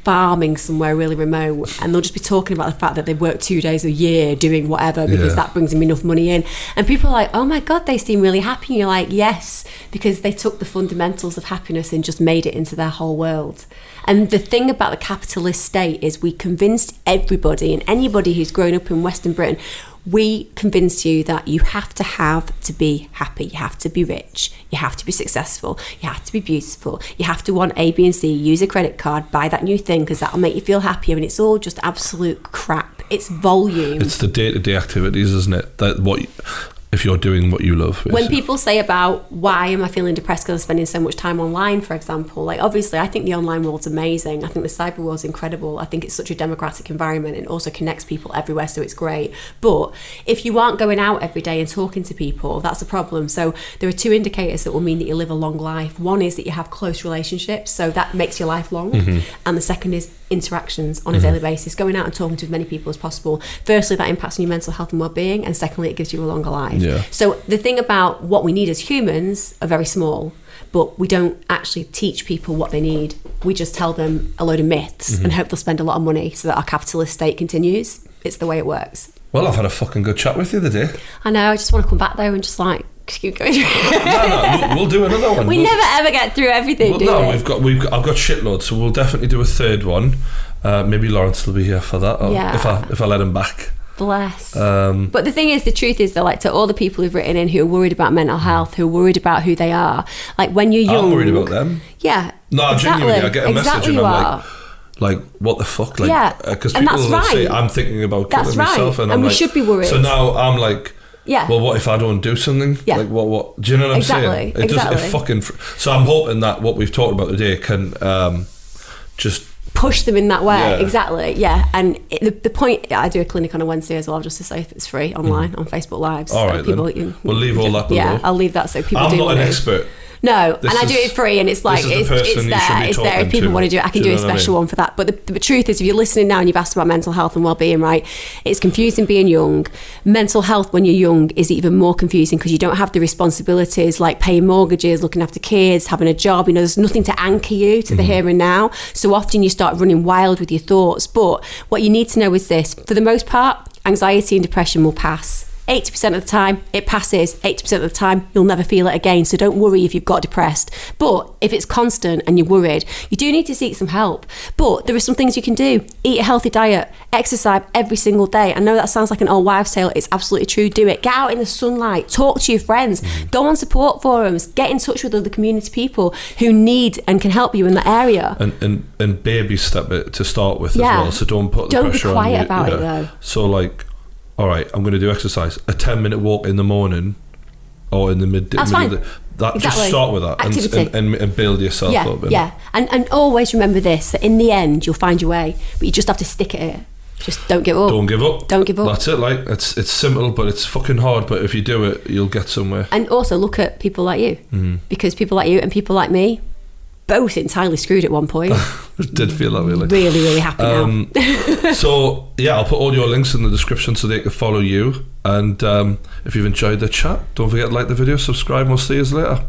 Speaker 2: farming somewhere really remote, and they'll just be talking about the fact that they've worked 2 days a year doing whatever because that brings them enough money in, and people are like, oh my god, they seem really happy. And you're like, yes, because they took the fundamentals of happiness and just made it into their whole world. And the thing about the capitalist state is we convinced everybody, and anybody who's grown up in Western Britain, we convinced you that you have to be happy, you have to be rich, you have to be successful, you have to be beautiful, you have to want A, B and C, use a credit card, buy that new thing because that'll make you feel happier. And it's all just absolute crap. It's volume. It's
Speaker 1: the day-to-day activities, isn't it? If you're doing what you love. Basically.
Speaker 2: When people say about why am I feeling depressed because I'm spending so much time online, for example, like obviously I think the online world's amazing. I think the cyber world's incredible. I think it's such a democratic environment and also connects people everywhere, so it's great. But if you aren't going out every day and talking to people, that's a problem. So there are two indicators that will mean that you live a long life. One is that you have close relationships, so that makes your life long. And the second is interactions on a daily basis, going out and talking to as many people as possible. Firstly, that impacts on your mental health and well-being, and secondly, it gives you a longer life. Yeah. So the thing about what we need as humans are very small, but we don't actually teach people what they need. We just tell them a load of myths and hope they'll spend a lot of money so that our capitalist state continues. It's the way it works.
Speaker 1: Well, I've had a fucking good chat with you the day.
Speaker 2: I know, I just want to come back there and just like just keep going through.
Speaker 1: No, we'll do another one.
Speaker 2: We never ever get through everything, do we?
Speaker 1: I've got shitloads, so we'll definitely do a third one. Maybe Lawrence will be here for that, or if I let him back.
Speaker 2: Bless. But the thing is, the truth is, though, like, to all the people who've written in who are worried about mental health, who are worried about who they are, like, when you're young,
Speaker 1: I'm worried about them.
Speaker 2: Yeah.
Speaker 1: No,
Speaker 2: exactly.
Speaker 1: genuinely, I get a message and I'm like, what the fuck? Like,
Speaker 2: yeah.
Speaker 1: Because people will say, I'm thinking about killing myself, and I'm
Speaker 2: we should be worried.
Speaker 1: So now I'm like, well, what if I don't do something?
Speaker 2: Yeah.
Speaker 1: Like, what? Do you know what I'm saying? So I'm hoping that what we've talked about today can just
Speaker 2: push them in that way. Exactly. And the point, I do a clinic on a Wednesday as well, just to say it's free online on Facebook Lives.
Speaker 1: All right, people, we'll leave all that below.
Speaker 2: Yeah, I'll leave that so people
Speaker 1: I'm not an expert.
Speaker 2: No, and I do it free, and it's like it's there if people want to do it. I can do a special one for that. But the truth is, if you're listening now and you've asked about mental health and well-being, right, it's confusing being young. Mental health when you're young is even more confusing because you don't have the responsibilities like paying mortgages, looking after kids, having a job. There's nothing to anchor you to the here and now. So often you start running wild with your thoughts. But what you need to know is this: for the most part, anxiety and depression will pass. 80% of the time it passes. 80% of the time you'll never feel it again, so don't worry if you've got depressed. But if it's constant and you're worried, you do need to seek some help. But there are some things you can do. Eat a healthy diet, exercise every single day. I know that sounds like an old wives' tale. It's absolutely true. Do it. Get out in the sunlight, talk to your friends, go on support forums, get in touch with other community people who need and can help you in that area.
Speaker 1: And baby step it to start with as well, so don't put the pressure on you.
Speaker 2: Don't be quiet about it though.
Speaker 1: So like, all right, I'm going to do exercise. A 10-minute walk in the morning or in the midday.
Speaker 2: That's fine.
Speaker 1: Just start with that and build yourself up.
Speaker 2: Yeah, and always remember this, that in the end, you'll find your way, but you just have to stick at it. Just don't give up.
Speaker 1: Don't give up.
Speaker 2: Don't give up.
Speaker 1: That's it. Like, it's simple, but it's fucking hard. But if you do it, you'll get somewhere. And
Speaker 2: also look at people like you, because people like you and people like me, both entirely screwed at one point.
Speaker 1: It did feel that way. Like.
Speaker 2: Really, really happy now.
Speaker 1: So yeah, I'll put all your links in the description so they can follow you. And if you've enjoyed the chat, don't forget to like the video, subscribe, and we'll see you later.